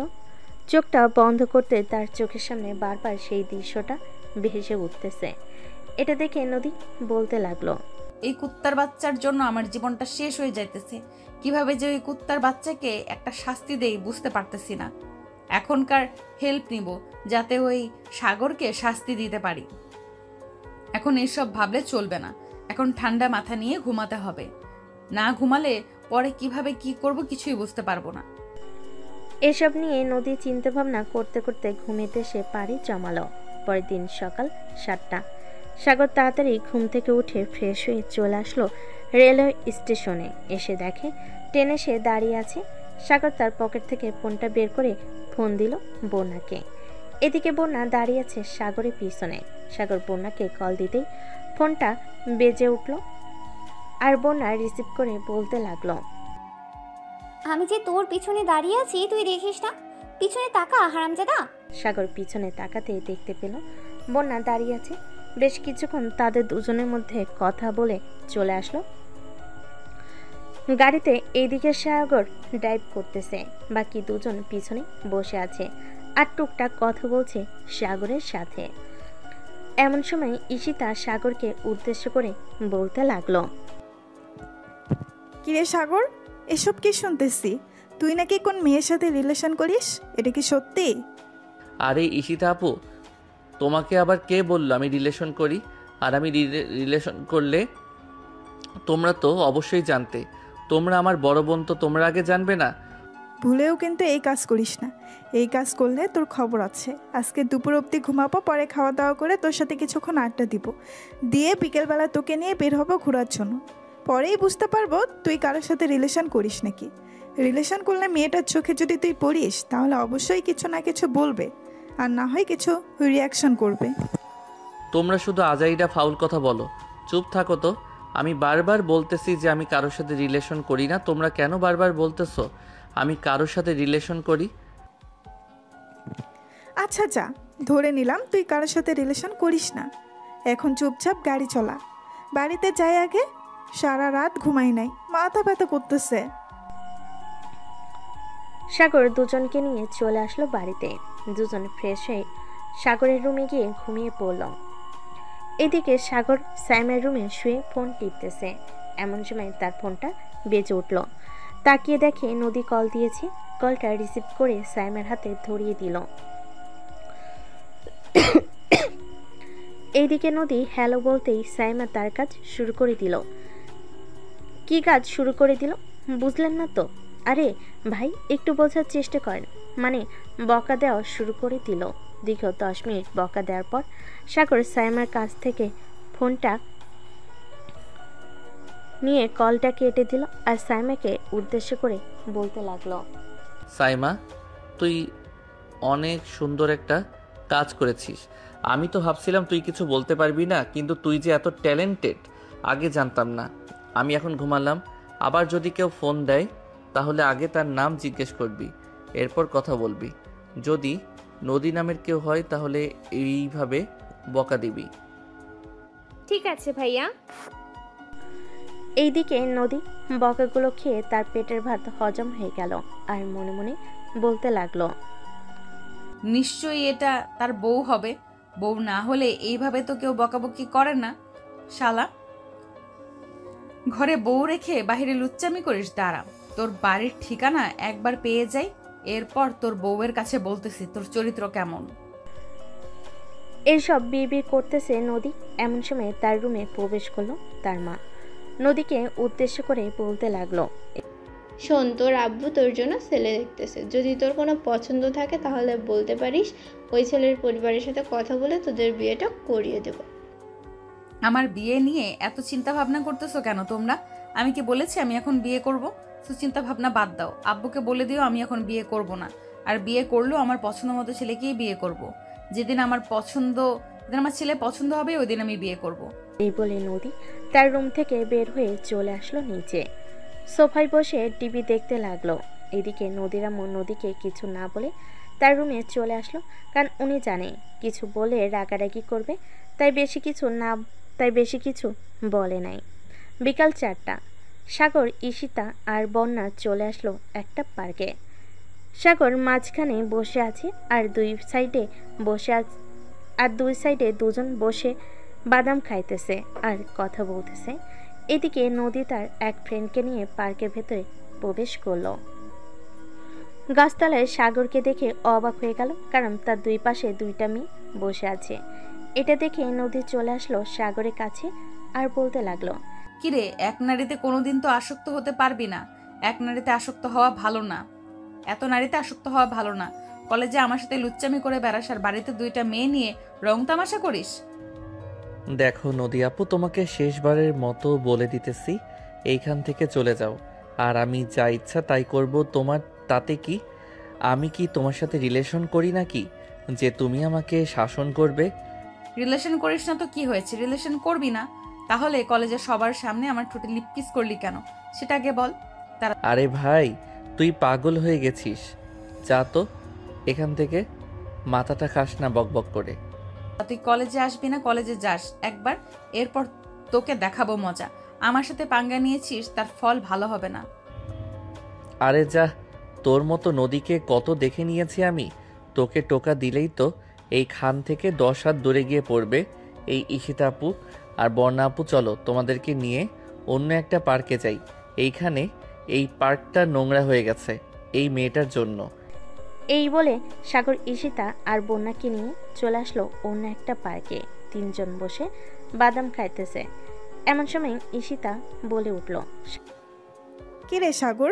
চোখটা বন্ধ করতে তার চোখের সামনে বারবার সেই দৃশ্যটা ভেসে উঠতেছে। এটা দেখে নদী বলতে লাগলো, এই কুত্তার বাচ্চার জন্য আমার জীবনটা শেষ হয়ে যাইতেছে। কিভাবে যে ওই কুত্তার বাচ্চাকে একটা শাস্তি দেই বুঝতে পারতেছি না। এখনকার হেল্প নিব যাতে ওই সাগরকে শাস্তি দিতে পারি। এখন এসব ভাবলে চলবে না, এখন ঠান্ডা মাথা নিয়ে ঘুমাতে হবে। না ঘুমালে পরে কিভাবে কি করব কিছুই বুঝতে পারবো না। এসব নিয়ে নদী চিন্তা ভাবনা করতে করতে ঘুমিতে সে পাড়ি জমালো। পরের দিন সকাল 7টা। সাগর তাড়াতাড়ি ঘুম থেকে উঠে ফ্রেশ হয়ে চলে আসলো রেলওয়ে স্টেশনে। এসে দেখে ট্রেনে সে দাঁড়িয়ে আছে। সাগর তার পকেট থেকে ফোনটা বের করে ফোন দিল বন্যাকে। এদিকে বন্যা দাঁড়িয়ে আছে সাগরের পিছনে। সাগর বন্যাকে কল দিতেই ফোনটা বেজে উঠল আর বন্যা রিসিভ করে বলতে লাগলো, আমি যে তোর পিছনে দাঁড়িয়ে আছি তুই দেখিস না? পিছনে তাকা হারামজাদা। সাগর পিছনে তাকাতেই দেখতে পেল বন্যা দাঁড়িয়ে আছে। বেশ কিছুক্ষণ তাদের দুজনের মধ্যে কথা বলে চলে আসলো গাড়িতে। এইদিকে সাগর ড্রাইভ করতেছে, বাকি দুজন পিছনে বসে আছে আর টুকটাক কথা বলছে সাগরের সাথে। এমন সময় ঈশিতা সাগরকে উদ্দেশ্য করে বলতে লাগলো, কিরে সাগর, এসব কি শুনতেছি? তুই নাকি কোন মেয়ের সাথে রিলেশন করিস, এটা কি সত্যি? আরে ঈশিতা আপু, তোমাকে আবার কে বললো আমি রিলেশন করি? আর আমি রিলেশন করলে তোমরা তো অবশ্যই জানতে। তোমরা আমার বড় বোন, তো তোমরা আগে জানবে না? ভুলেও কিন্তু এই কাজ করিস না। এই কাজ করলে তোর খবর আছে। আজকে দুপুর অবধি ঘুমাবো, পরে খাওয়া দাওয়া করে তোর সাথে কিছুক্ষণ আড্ডা দিব, দিয়ে বিকেলবেলা তোকে নিয়ে বের হবো ঘোরার জন্য। পরেই বুঝতে পারবো তুই কারোর সাথে রিলেশন করিস নাকি। রিলেশন করলে মেয়েটার চোখে যদি তুই পড়িস তাহলে অবশ্যই কিছু না কিছু বলবে, আর না হয় কিছু রিয়াকশন করবে। তোমরা শুধু আজাইরা ফাউল কথা বলো, চুপ থাকো তো। আমি বারবার বলতেছি যে আমি কারোর সাথে রিলেশন করি না, তোমরা কেন বারবার বলতেছো আমি কারোর সাথে রিলেশন করি? আচ্ছা যা, ধরে নিলাম তুই কারোর সাথে রিলেশন করিস না। এখন চুপচাপ গাড়ি চলা, বাড়িতে যাই আগে। সারা রাত ঘুমাই নাই, মাথা ব্যথা করতেছে। সাগর দুজনকে নিয়ে চলে আসলো বাড়িতে। দুজন ফ্রেশ হয়ে সাগরের রুমে গিয়ে ঘুমিয়ে পড়ল। এদিকে সাগর সাইমের রুমে শুয়ে ফোন টিপতেছে। এমন সময় তার ফোনটা বেজে উঠল। তাকিয়ে দেখে নদী কল দিয়েছে। কলটা রিসিভ করে সাইমের হাতে ধরিয়ে দিল। এইদিকে নদী হ্যালো বলতেই সাইমা তার কাজ শুরু করে দিল। কি কাজ শুরু করে দিল বুঝলেন না তো? আরে ভাই, একটু বোঝার চেষ্টা করেন। মানে বকা দেওয়া শুরু করে দিল। দীর্ঘ 10 মিনিট বকা দেওয়ার পর সাগর সাইমার কাছ থেকে ফোনটা নিয়ে কলটা কেটে দিল আর সাইমাকে উদ্দেশ্য করে বলতে লাগলো, সাইমা, তুই অনেক সুন্দর একটা কাজ করেছিস। আমি তো ভাবছিলাম তুই কিছু বলতে পারবি না, কিন্তু তুই যে এত ট্যালেন্টেড আগে জানতাম না। আমি এখন ঘুমালাম। আবার যদি কেউ ফোন দেয় তাহলে আগে তার নাম জিজ্ঞেস করবি, এরপর কথা বলবি। যদি নদী নামের কেউ হয় তাহলে এইভাবে বকা দিবি। ঠিক আছে ভাইয়া। এইদিকে নদী বকাগুলো খেয়ে তার পেটের ভাত হজম হয়ে গেল আর মনে মনে বলতে লাগলো, নিশ্চয়ই এটা তার বউ হবে। বউ না হলে এইভাবে তো কেউ বকাবকি করে না। শালা, ঘরে বউ রেখে বাইরে লুচ্চামি করিস? দাঁড়া, তোর বাড়ির ঠিকানা একবার পেয়ে যাই, এরপর তোর বউয়ের কাছে বলতেছি তোর চরিত্র কেমন। এইসব বিড়বিড় করতেছে নদী। এমন সময় তার রুমে প্রবেশ করলো তার মা। নদীকে উদ্দেশ্য করে বলতে লাগলো, শোন, তোর আব্বু তোর জন্য ছেলে দেখতেছে। যদি তোর কোনো পছন্দ থাকে তাহলে বলতে পারিস, ওই ছেলের পরিবারের সাথে কথা বলে তোদের বিয়েটা করিয়ে দেব। আমার বিয়ে নিয়ে এত চিন্তা ভাবনা করতেছো কেন তোমরা? আমি কি বলেছি আমি এখন বিয়ে করব? তো চিন্তা ভাবনা বাদ দাও, আব্বুকে বলে দিও আমি এখন বিয়ে করব না। আর বিয়ে করলেও আমার পছন্দ মতো ছেলেকেই বিয়ে করব। যেদিন আমার ছেলে পছন্দ হবে ওই দিন আমি বিয়ে করব। এই বলে নদী তার রুম থেকে বের হয়ে চলে আসলো নিচে। সোফায় বসে টিভি দেখতে লাগলো। এদিকে নদীর আম্মু নদীকে কিছু না বলে তার রুমে চলে আসলো, কারণ উনি জানে কিছু বলে রাগারাগি করবে, তাই বেশি কিছু বলে নাই। বিকাল 4টা। সাগর, ঈশিতা আর বন্যা চলে আসলো একটা পার্কে। সাগর মাঝখানে বসে আছে আর দুই সাইডে দুজন বসে বাদাম খাইতেছে আর কথা বলতেছে। এদিকে নদী তার এক ফ্রেন্ডকে নিয়ে পার্কের ভেতরে প্রবেশ করলো। গাছতলায় সাগরকে দেখে অবাক হয়ে গেল, কারণ তার দুই পাশে 2টা মেয়ে বসে আছে। এটা দেখে নদী চলে আসলো সাগরের কাছে আর বলতে লাগলো, কিরে, এক নারীতে কোনোদিন তো আসক্ত হতে পারবি না। এক নারীতে আসক্ত হওয়া ভালো না, এত নারীতে আসক্ত হওয়া ভালো না। কলেজে আমার সাথে লুচ্চামি করে বেড়াস আর বাড়িতে 2টা মেয়ে নিয়ে রং তামাশা করিস। দেখো নদী আপু, তোমাকে শেষবারের মতো বলে দিতেছি, এইখান থেকে চলে যাও। আর আমি যা ইচ্ছা তাই করব, তোমার তাতে কি? আমি কি তোমার সাথে রিলেশন করি নাকি যে তুমি আমাকে শাসন করবে? রিলেশন করিস না তো কি হয়েছে? রিলেশন করবি না তাহলে কলেজের সবার সামনে আমার ঠোঁটে লিপ কিস করলি কেন সেটা আগে বল। আরে ভাই, তুই পাগল হয়ে গেছিস। যা তো এখান থেকে, মাথাটা খাস না বকবক করে। তুই কলেজে আসবি না, কলেজে যাস একবার, এরপর তোকে দেখাবো মজা। আমার সাথে পাঙ্গা নিয়েছিস, তার ফল ভালো হবে না। আরে যা, তোর মতো নদীকে কত দেখে নিয়েছি আমি। তোকে টোকা দিলেই তো এই খান থেকে 10 হাত দূরে গিয়ে পড়বে। এই ঈশিতা আপু আর বর্ণা আপু, চলো তোমাদেরকে নিয়ে অন্য একটা পার্কে যাই। এইখানে এই পার্কটা নোংরা হয়ে গেছে এই মেয়েটার জন্য। এই বলে সাগর, ঈশিতা আর বন্যাকে নিয়ে চলে আসলো অন্য একটা পার্কে। 3জন বসে বাদাম খাইতেছে। এমন সময় ঈশিতা বলে উঠল, কি রে সাগর,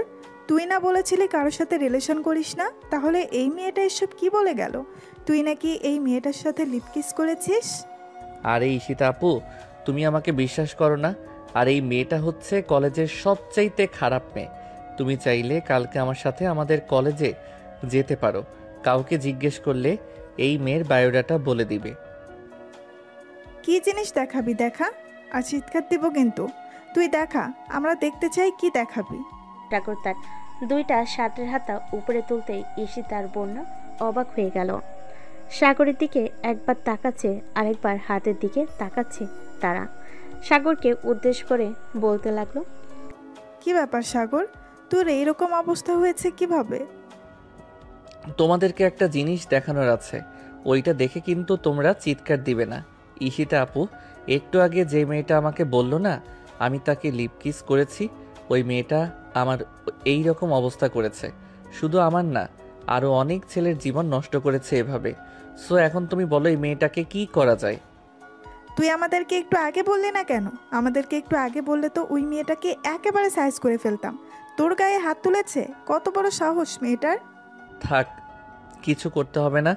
তুই না বলেছিলি কারোর সাথে রিলেশন করিস না? তাহলে এই মেয়েটা এসব কি বলে গেল? তুই নাকি এই মেয়েটার সাথে লিপকিস করেছিস? আরে ঈশিতা আপু, তুমি আমাকে বিশ্বাস করো না? আর এই মেয়েটা হচ্ছে কলেজের সবচাইতে খারাপ মেয়ে। তুমি চাইলে কালকে আমার সাথে আমাদের কলেজে যেতে পারো। কাউকে জিজ্ঞেস করলে এই মেয়ের বায়োডাটা বলে দিবে। কি জিনিস দেখাবি দেখা, আর চিৎকার দিব কিন্তু। তুই দেখা, আমরা দেখতে চাই কি দেখাবি। সাগর তার 2টা শার্টের হাতা উপরে তুলতেই ঈশিতা আর বন্যা অবাক হয়ে গেল। সাগরের দিকে একবার তাকাচ্ছে, আরেকবার হাতের দিকে তাকাচ্ছে তারা। সাগরকে উদ্দেশ্য করে বলতে লাগলো, কি ব্যাপার সাগর, তোর এইরকম অবস্থা হয়েছে কিভাবে? তোমাদেরকে একটা জিনিস দেখানোর আছে, ওইটা দেখে কিন্তু তোমরা চিৎকার দিবে না। ঈশিতা আপু, একটু আগে যে মেয়েটা আমাকে বলল না আমি তাকে লিপ কিস করেছি, ওই মেয়েটা আমার এই রকম অবস্থা করেছে। শুধু আমার না, আরও অনেক ছেলের জীবন নষ্ট করেছে এভাবে। সো এখন তুমি বলো এই মেয়েটাকে কি করা যায়? তুই আমাদেরকে একটু আগে বললি না কেন? আমাদেরকে একটু আগে বললে তো ওই মেয়েটাকে একেবারে সাইজ করে ফেলতাম। তোর গায়ে হাত তুলেছে, কত বড় সাহস মেয়েটার! থাক, কিছু করতে হবে না।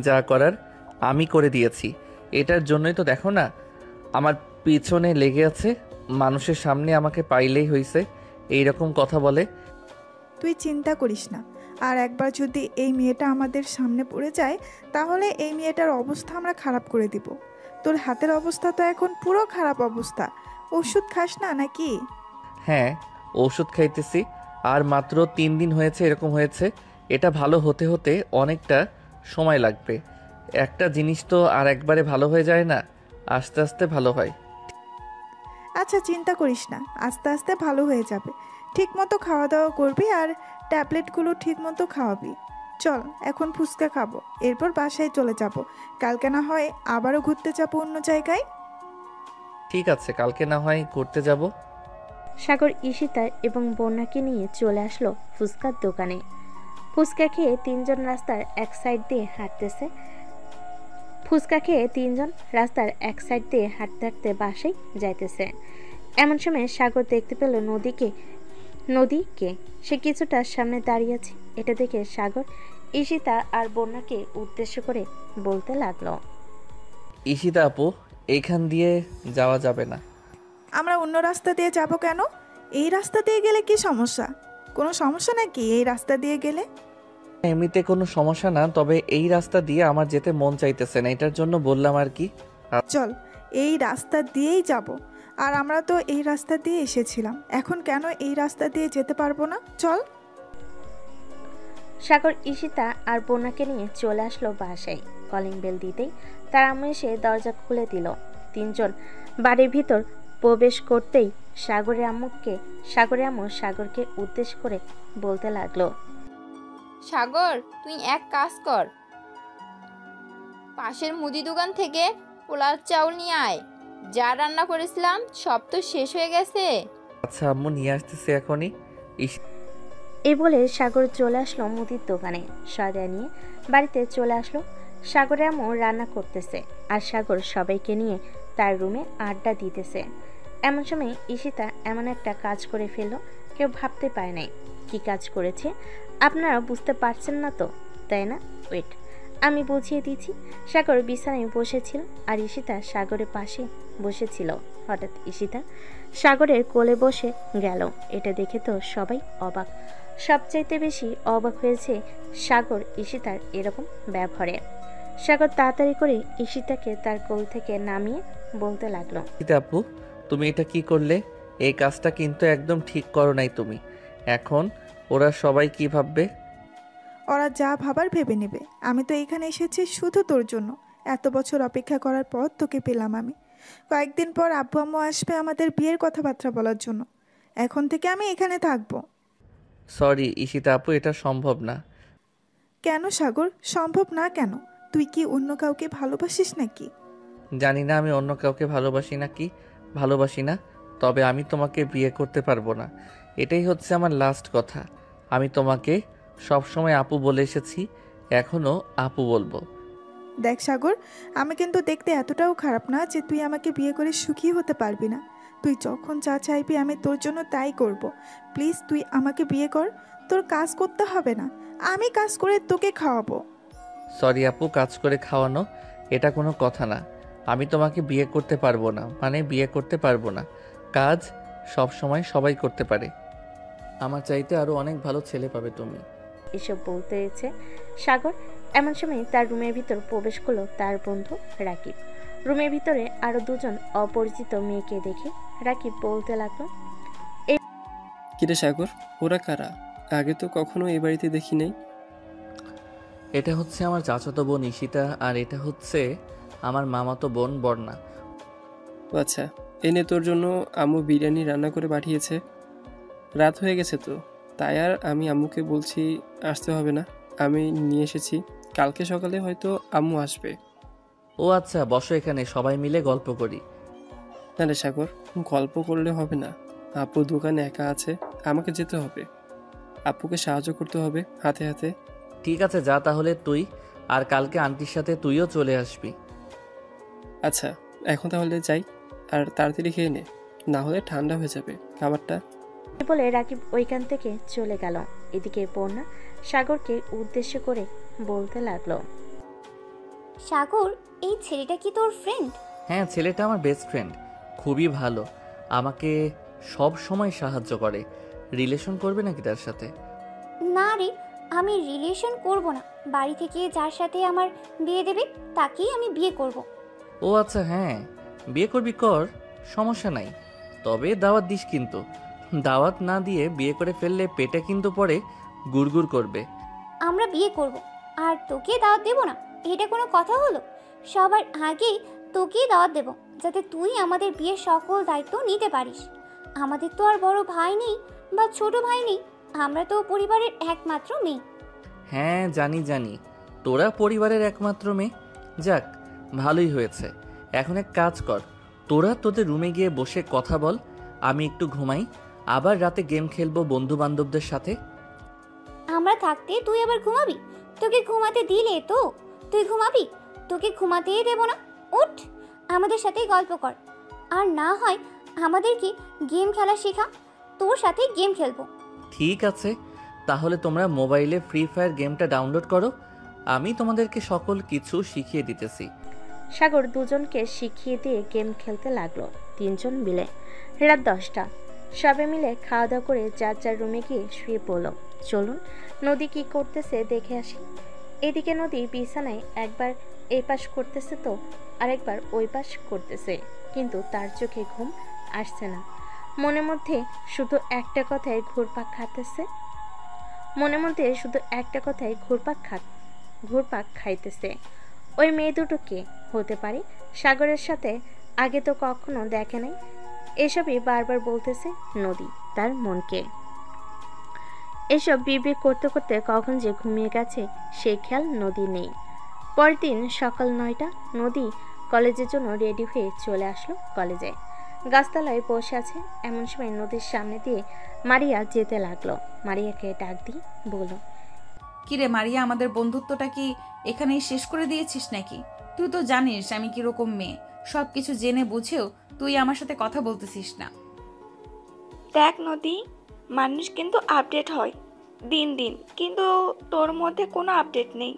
যা করার আমি করে দিয়েছি। এটার জন্যই তো দেখো না আমার পিছনে লেগে আছে, মানুষের সামনে আমাকে পাইলেই হইছে এইরকম কথা বলে। তুই চিন্তা করিস না, আর একবার যদি এই মেয়েটা আমাদের সামনে পড়ে যায় তাহলে এই মেয়েটার অবস্থা আমরা খারাপ করে দিব। তোর হাতের অবস্থা তো এখন পুরো খারাপ অবস্থা। ওষুধ খাস না নাকি? হ্যাঁ, ওষুধ খাইতেছি, আর মাত্র 3 দিন হয়েছে এরকম হয়েছে। এটা ভালো হতে হতে অনেকটা সময় লাগবে। একটা জিনিস তো আর একবারে ভালো হয়ে যায় না, আস্তে আস্তে ভালো হয়। আচ্ছা চিন্তা করিস না, আস্তে আস্তে ভালো হয়ে যাবে। ঠিক মতো খাওয়া দাওয়া করবি আর ট্যাবলেটগুলো ঠিক মতো খাওয়াবি। চল এখন ফুচকা খাবো, এরপর বাসায় চলে যাব। কালকে না হয় আবারও ঘুরতে যাবো অন্য জায়গায়। ঠিক আছে, কালকে না হয় ঘুরতে যাব। সাগর ঈশিতা এবং বন্যাকে নিয়ে চলে আসলো ফুচকার দোকানে। ফুচকা খেয়ে তিনজন রাস্তার এক সাইড দিয়ে হাঁটতেছে। হাঁটতে হাঁটতে বাসায় যাইতেছে। এমন সময় সাগর দেখতে পেল নদীকে। সে কিছুটা সামনে দাঁড়িয়ে আছে। এটা দেখে সাগর ঈশিতা আর বন্যাকে উদ্দেশ্য করে বলতে লাগলো, ঈশিতা আপু, এইখান দিয়ে যাওয়া যাবে না। আমরা অন্য রাস্তা দিয়ে যাব কেন? এই রাস্তা দিয়ে গেলে কি সমস্যা? কোনো সমস্যা নাকি এই রাস্তা দিয়ে গেলে? এমনিতে কোনো সমস্যা না, তবে এই রাস্তা দিয়ে আমার যেতে মন চাইতেছে না, এটার জন্য বললাম আর কি। চল এই রাস্তা দিয়েই যাব। আর আমরা তো এই রাস্তা দিয়ে এসেছিলাম, এখন কেন এই রাস্তা দিয়ে যেতে পারবো না? চল। সাগর ঈশিতা আর বন্যাকে নিয়ে চলে আসলো বাসায়। কলিং বেল দিতেই তার আম্মু এসে দরজা খুলে দিল। তিনজন বাড়ির ভিতর প্রবেশ করতেই সাগরের আম্মু সাগরকে উদ্দেশ্য করে বলতে লাগলো, সাগর, তুই এক কাজ কর, পাশের মুদি দোকান থেকে পোলাও চাউল নিয়ে আয়। যা রান্না করেছিলাম সব তো শেষ হয়ে গেছে। আচ্ছা আম্মু, নিয়ে আসতেছি এখনই। এই বলে সাগর চলে আসলো মুদির দোকানে। সদা নিয়ে বাড়িতে চলে আসলো। সাগরের আম্মু রান্না করতেছে আর সাগর সবাইকে নিয়ে তার রুমে আড্ডা দিতেছে। এমন সময় ঈশিতা এমন একটা কাজ করে ফেললো, কেউ ভাবতে পারে নাই কি কাজ করেছে। আপনারা বুঝতে পারছেন না তো, তাই না? ওয়েট, আমি বুঝিয়ে দিচ্ছি। সাগর বিছানায় বসেছিল আর ঈশিতা সাগরের পাশে বসেছিল। হঠাৎ ঈশিতা সাগরের কোলে বসে গেল। এটা দেখে তো সবাই অবাক। সবচাইতে বেশি অবাক হয়েছে সাগর ঈশিতার এরকম ব্যবহারে। সাগর তাড়াতাড়ি করে ঈশিতাকে তার কোল থেকে নামিয়ে বলতে লাগলো, ঈশিতা আপু, তুমি এটা কি করলে? এই কাজটা কিন্তু একদম ঠিক করো নাই তুমি। এখন ওরা সবাই কি ভাববে? ওরা যা ভাবার ভেবে নেবে। আমি তো এখানে এসেছি শুধু তোর জন্য। এত বছর অপেক্ষা করার পর তোকে পেলাম আমি। কয়েকদিন পর আব্বু আম্মু আসবে আমাদের বিয়ের কথাবার্তা বলার জন্য। এখন থেকে আমি এখানে থাকবো। সরি ঈশিতা আপু, এটা সম্ভব না। কেন সাগর, সম্ভব না কেন? তুই কি অন্য কাউকে ভালোবাসিস নাকি? জানি না আমি অন্য কাউকে ভালোবাসি না, তবে আমি তোমাকে বিয়ে করতে পারবো না। এটাই হচ্ছে আমার লাস্ট কথা। আমি তোমাকে সবসময় আপু বলে এসেছি, এখনও আপু বলবো। দেখ সাগর, আমি কিন্তু দেখতে এতটাও খারাপ না যে তুই আমাকে বিয়ে করে সুখী হতে পারবি না। তুই যখন যা চাইবি আমি তোর জন্য তাই করব। প্লিজ তুই আমাকে বিয়ে কর। তোর কাজ করতে হবে না, আমি কাজ করে তোকে খাওয়াবো। সরি আপু, কাজ করে খাওয়ানো এটা কোনো কথা না। আমি তোমাকে বিয়ে করতে পারবো না, বিয়ে করতে পারবো না। কাজ সব সময় সবাই করতে পারে। আমার চাইতে আরো অনেক ভালো ছেলে পাবে তুমি। এসব বলতে হয়েছে সাগর। এমন সময় তার রুমের ভিতর প্রবেশ করলো তার বন্ধু রাকিব। রুমের ভিতরে আরো দুজন অপরিচিত মেয়েকে দেখে রাকিব বলতে লাগলো, কিরে সাগর, ওরা কারা? আগে তো কখনো এই বাড়িতে দেখি নাই। এটা হচ্ছে আমার চাচাতো বোন ঈশিতা, আর এটা হচ্ছে আমার মামাতো বোন বর্ণা। আচ্ছা, এনে তোর জন্য আম্মু বিরিয়ানি রান্না করে পাঠিয়েছে। রাত হয়ে গেছে তো, তাই আর আমি আম্মুকে বলছি আসতে হবে না, আমি নিয়ে এসেছি। কালকে সকালে হয়তো আম্মু আসবে। ও আচ্ছা, বসো এখানে, সবাই মিলে গল্প করি। না রে সাগর, গল্প করলে হবে না। আপু দোকানে একা আছে, আমাকে যেতে হবে। আপুকে সাহায্য করতে হবে হাতে হাতে। ঠিক আছে, যা তাহলে তুই, আর কালকে আন্টির সাথে তুইও চলে আসবি। আচ্ছা, এখন তাহলে যাই, আর তাড়াতাড়ি খেয়ে নে, না হলে ঠান্ডা হয়ে যাবে খাবারটা। বলে রাকিব ওইখান থেকে চলে গেল। এদিকে বন্যা সাগরকে উদ্দেশ্য করে বলতে লাগলো, সাগর, এই ছেলেটা কি তোর ফ্রেন্ড? হ্যাঁ, ছেলেটা আমার বেস্ট ফ্রেন্ড, খুবই ভালো, আমাকে সব সময় সাহায্য করে। রিলেশন করবে নাকি তার সাথে? না রে, আমি রিলেশন করব না। বাড়ি থেকে যার সাথে আমার বিয়ে দেবে তাকেই আমি বিয়ে করব। ও আচ্ছা, হ্যাঁ বিয়ে করবি কর, সমস্যা নাই, তবে দাওয়াত দিস কিন্তু। দাওয়াত না দিয়ে বিয়ে করে ফেললে পেটে কিন্তু পরে গুড়গুড় করবে। আমরা বিয়ে করব আর তোকে দাওয়াত দেব না, এটা কোনো কথা হলো? সবার আগেই তোকেই দাওয়াত দেব, যাতে তুই আমাদের বিয়ের সকল দায়িত্ব নিতে পারিস। আমাদের তো আর বড় ভাই নেই বা ছোট ভাই নেই, আমরা তো পরিবারের একমাত্র মেয়ে। হ্যাঁ জানি জানি, তোরা পরিবারের একমাত্র মেয়ে। যাক, ভালোই হয়েছে। এখন এক কাজ কর, তোরা তোদের রুমে গিয়ে বসে কথা বল, আমি একটু ঘুমাই, আবার রাতে গেম খেলবো বন্ধু বান্ধবদের সাথে। আমরা থাকতে তুই আবার ঘুমাবি? তোকে ঘুমাতে দিলে তো তুই ঘুমাবি? তোকে ঘুমাতেই দেব না। উঠ, আমাদের সাথেই গল্প কর, আর না হয় আমাদেরকে গেম খেলা শেখা, তোর সাথে গেম খেলবো। ঠিক আছে, তাহলে তোমরা মোবাইলে ফ্রি ফায়ার গেমটা ডাউনলোড করো, আমি তোমাদেরকে সকল কিছু শিখিয়ে দিতেছি। সাগর দুজনকে শিখিয়ে দিয়ে গেম খেলতে লাগলো, তিনজন মিলে। রাত 10টা, সবে মিলে খাওয়া দাওয়া করে যার যার রুমে গিয়ে শুয়ে পড়ল। চলুন নদী কি করতেছে দেখে আসি। এদিকে নদী বিছানায় একবার এই পাশ করতেছে তো আরেকবার ওই পাশ করতেছে, কিন্তু তার চোখে ঘুম আসছে না। মনের মধ্যে শুধু একটা কথাই ঘুরপাক খাইতেছে, ওই মেয়ে দুটো কে হতে পারে? সাগরের সাথে আগে তো কখনো দেখে নাই। এসবই বারবার বলতেছে নদী তার মনকে। এসব বিড়বিড় করতে করতে কখন যে ঘুমিয়ে গেছে সেই খেয়াল নদী নেই। পরের দিন সকাল 9টা, নদী কলেজের জন্য রেডি হয়ে চলে আসলো কলেজে। গাছতলায় বসে আছে, এমন সময় নদীর সামনে দিয়ে মারিয়া যেতে লাগলো। মারিয়াকে ডাক দিয়ে বলল, কিরে মারিয়া, আমাদের বন্ধুত্বটা কি এখানেই শেষ করে দিয়েছিস নাকি? তুই তো জানিস আমি কিরকম মেয়ে, সব কিছু জেনে বুঝেও তুই আমার সাথে কথা বলতেছিস না। দেখ নদী, মানুষ কিন্তু আপডেট হয় দিন দিন, কিন্তু তোর মধ্যে কোনো আপডেট নেই,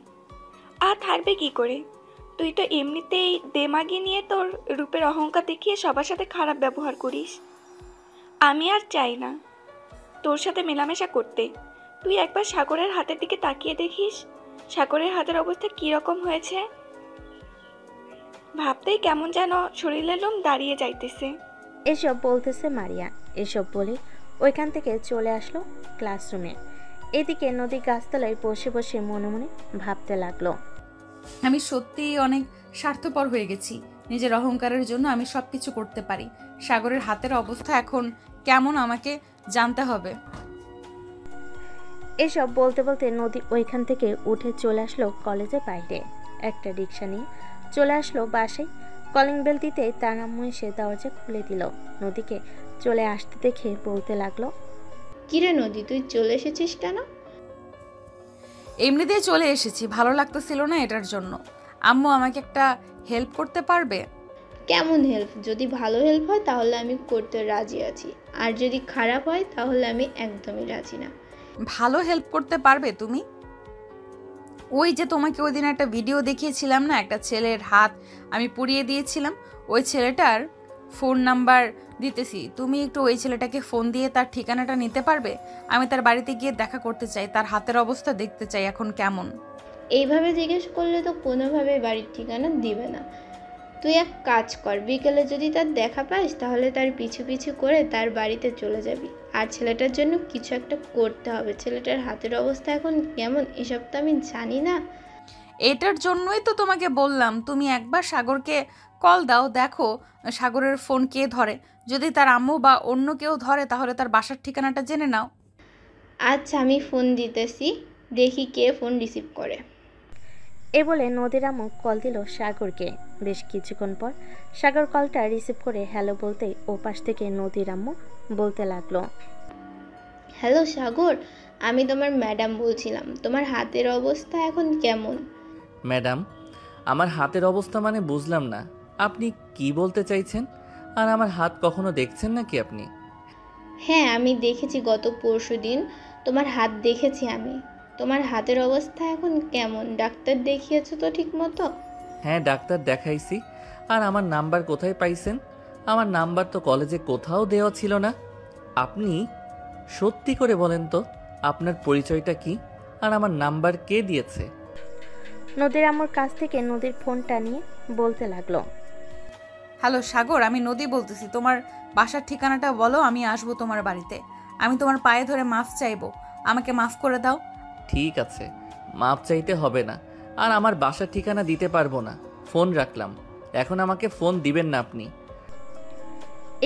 আর থাকবে কি করে? তুই তো এমনিতেই দেমাগি নিয়ে তোর রূপের অহংকার দেখিয়ে সবার সাথে খারাপ ব্যবহার করিস। আমি আর চাই না তোর সাথে মেলামেশা করতে। তুই একবার সাগরের হাতের দিকে তাকিয়ে দেখিস, সাগরের হাতের অবস্থা কীরকম হয়েছে। ভাবতেই কেমন যেন শরীরের লোম দাঁড়িয়ে যাইতেছে। এসব বলতেছে মারিয়া। এসব বলে ওইখান থেকে চলে আসলো ক্লাসরুমে। এদিকে নদী গাছতলায় বসে বসে মনে মনে ভাবতে লাগলো, আমি সত্যিই অনেক স্বার্থপর হয়ে গেছি। নিজের অহংকারের জন্য আমি সবকিছু করতে পারি। সাগরের হাতের অবস্থা এখন কেমন আমাকে জানতে হবে। এসব বলতে বলতে নদী ওইখান থেকে উঠে চলে আসলো কলেজের বাইরে। একটা রিক্সা নিয়ে চলে আসলো বাসায়। কলিং বেল দিতে তার আম্মু এসে দরজা খুলে দিল। নদীকে চলে আসতে দেখে বলতে লাগলো, কিরে নদী, তুই চলে এসেছিস কেন? এমনিতেই চলে এসেছি, ভালো লাগতেছিল না এটার জন্য। আম্মু আমাকে একটা হেল্প করতে পারবে? কেমন হেল্প? যদি ভালো হেল্প হয় তাহলে আমি করতে রাজি আছি, আর যদি খারাপ হয় তাহলে আমি একদমই রাজি না। ভালো হেল্প করতে পারবে তুমি? ওই যে তোমাকে ওই দিন একটা ভিডিও দেখিয়েছিলাম না, একটা ছেলের হাত আমি পুড়িয়ে দিয়েছিলাম, ওই ছেলেটার ফোন নাম্বার দিতেছি। তুমি একটু ওই ছেলেটাকে ফোন দিয়ে তার ঠিকানাটা নিতে পারবে? আমি তার বাড়িতে গিয়ে দেখা করতে চাই, তার হাতের অবস্থা দেখতে চাই এখন কেমন। এইভাবে জিজ্ঞেস করলে তো কোনোভাবে বাড়ির ঠিকানা দিবে না। তুই এক কাজ কর, বিকেলে যদি তার দেখা পাস তাহলে তার পিছু পিছু করে তার বাড়িতে চলে যাবি। আর ছেলেটার জন্য কিছু একটা করতে হবে। ছেলেটার হাতের অবস্থা এখন কেমন এসব তো আমি জানি না। এটার জন্যই তো তোমাকে বললাম তুমি একবার সাগরকে কল দাও, দেখো সাগরের ফোন কে ধরে। যদি তার আম্মু বা অন্য কেউ ধরে তাহলে তার বাসার ঠিকানাটা জেনে নাও। আচ্ছা, আমি ফোন দিতেছি, দেখি কে ফোন রিসিভ করে। এ বলে নদীর আম্মু কল দিল সাগরকে। বেশ কিছুক্ষণ পর সাগর কলটা রিসিভ করে হ্যালো বলতেই ওপাশ থেকে নদীর আম্মু বলতে লাগলো, হ্যালো সাগর, আমি তোমার ম্যাডাম বলছিলাম, তোমার হাতের অবস্থা এখন কেমন? ম্যাডাম, আমার হাতের অবস্থা মানে বুঝলাম না, আপনি কি বলতে চাইছেন? আর আমার হাত কখনো দেখছেন নাকি আপনি? হ্যাঁ, আমি দেখেছি, গত পরশুদিন তোমার হাত দেখেছি আমি। তোমার হাতের অবস্থা এখন কেমন? ডাক্তার দেখিয়েছো তো ঠিক মতো? হ্যাঁ ডাক্তার দেখাইছি। আর আমার নাম্বার কোথায় পাইছেন? আমার নাম্বার তো কলেজে কোথাও দেওয়া ছিল না। আপনি সত্যি করে বলেন তো আপনার পরিচয়টা কি আর আমার নাম্বার কে দিয়েছে? নদীর আম্মুর কাছ থেকে নদীর ফোনটা নিয়ে বলতে লাগলো, হ্যালো সাগর, আমি নদী বলতেছি। তোমার বাসার ঠিকানাটা বলো, আমি আসবো তোমার বাড়িতে। আমি তোমার পায়ে ধরে মাফ চাইবো, আমাকে মাফ করে দাও। ঠিক আছে, মাপ চাইতে হবে না। আর আমার বাসার ঠিকানা দিতে পারবো না। ফোন রাখলাম। এখন আমাকে ফোন দিবেন না আপনি।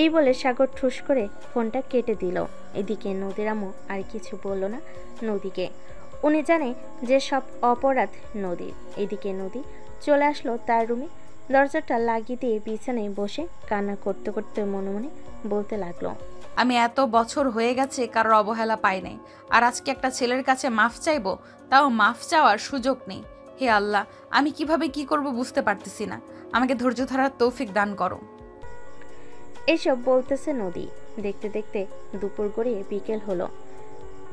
এই বলে সাগর ঠুস করে ফোনটা কেটে দিল। এদিকে নদীর আম্মু আর কিছু বলল না নদীকে। উনি জানে যে সব অপরাধ নদীর। এদিকে নদী চলে আসলো তার রুমে। দরজাটা লাগিয়ে দিয়ে বিছানায় বসে কান্না করতে করতে মনে মনে বলতে লাগলো, আমি এত বছর হয়ে গেছে কারোর অবহেলা পাই নাই, আর আজকে একটা ছেলের কাছে মাফ চাইবো, তাও মাফ চাওয়ার সুযোগ নেই। হে আল্লাহ, আমি কিভাবে কি করব বুঝতে পারতেছি না। আমাকে ধৈর্য ধরার তৌফিক দান করো। এইসব বলতেছে নদী। দেখতে দেখতে দুপুর গড়িয়ে বিকেল হলো।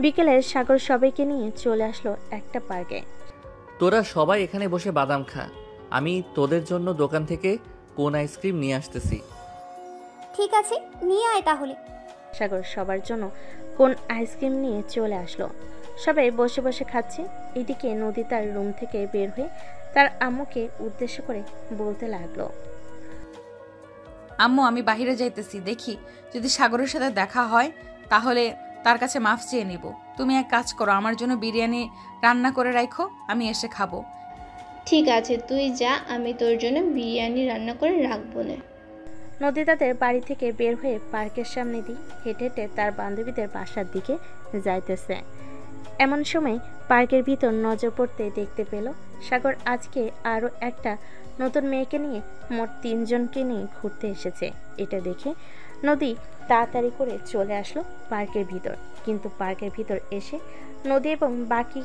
বিকেলে সাগর সবাইকে নিয়ে চলে আসলো একটা পার্কে। তোরা সবাই এখানে বসে বাদাম খা। আমি তোদের জন্য দোকান থেকে কোন আইসক্রিম নিয়ে আসতেছি। ঠিক আছে, নিয়ে আয় তাহলে। সাগর সবার জন্য কোন আইসক্রিম নিয়ে চলে আসলো। সবাই বসে বসে খাচ্ছে। এদিকে নদী তার রুম থেকে বের হয়ে তার আম্মুকে উদ্দেশ্য করে বলতে লাগলো, আম্মু, আমি বাইরে যাইতেছি, দেখি যদি সাগরের সাথে দেখা হয় তাহলে তার কাছে মাফ চেয়ে নিব। তুমি এক কাজ করো, আমার জন্য বিরিয়ানি রান্না করে রাখো, আমি এসে খাবো। ঠিক আছে, তুই যা, আমি তোর জন্য বিরিয়ানি রান্না করে রাখবো না। নদী তাদের বাড়ি থেকে বের হয়ে পার্কের সামনে দিয়ে হেঁটে হেঁটে তার বান্ধবীদের বাসার দিকে যাইতেছে। এমন সময় পার্কের ভিতর নজর পড়তে দেখতে পেল সাগর আজকে আরও একটা নতুন মেয়েকে নিয়ে মোট 3 জনকে নিয়ে ঘুরতে এসেছে। এটা দেখে নদী তাড়াতাড়ি করে চলে আসলো পার্কের ভিতর। কিন্তু পার্কের ভিতর এসে নদী এবং বাকি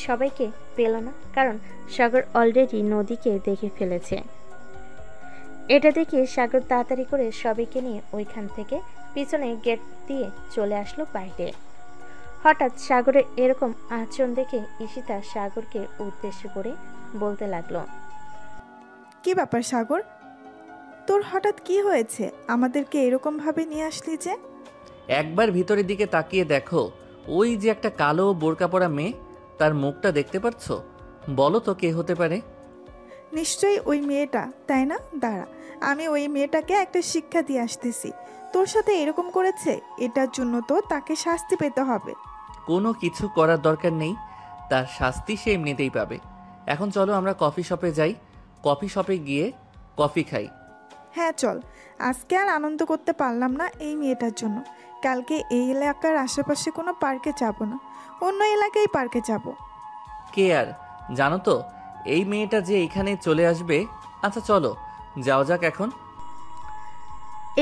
সবাইকে পেল না, কারণ সাগর অলরেডি নদীকে দেখে ফেলেছে। এটা দেখে সাগর তাড়াতাড়ি করে সবাইকে নিয়ে ওইখান থেকে পিছনে গেট দিয়ে চলে আসলো বাইরে। হঠাৎ সাগরের এরকম আচরণ দেখে ঈশিতা সাগরকে উদ্দেশ্য করে বলতে লাগলো, কি ব্যাপার সাগর, তোর হঠাৎ কি হয়েছে? আমাদেরকে এরকম ভাবে নিয়ে আসলি যে? একবার ভিতরের দিকে তাকিয়ে দেখো, ওই যে একটা কালো বোরকা পরা মেয়ে, তার মুখটা দেখতে পাচ্ছ? বলো তো কে হতে পারে? নিশ্চয়ই ওই মেয়েটা, তাই না? দাঁড়া, আমি ওই মেয়েটাকে একটা শিক্ষা দিয়ে আসতেছি। তোর সাথে এরকম করেছে, এটার জন্য তো তাকে শাস্তি পেতে হবে। কোনো কিছু করার দরকার নেই, তার শাস্তি সে এমনিতেই পাবে। এখন চলো আমরা কফি শপে যাই, কফি শপে গিয়ে কফি খাই। হ্যাঁ চল, আজকে আর আনন্দ করতে পারলাম না এই মেয়েটার জন্য। কালকে এই এলাকার আশেপাশে কোনো পার্কে যাব না, অন্য এলাকায় পার্কে যাব। কে আর জানো তো এই মেয়েটা যে এখানে চলে আসবে। আচ্ছা চলো যাও যাক এখন।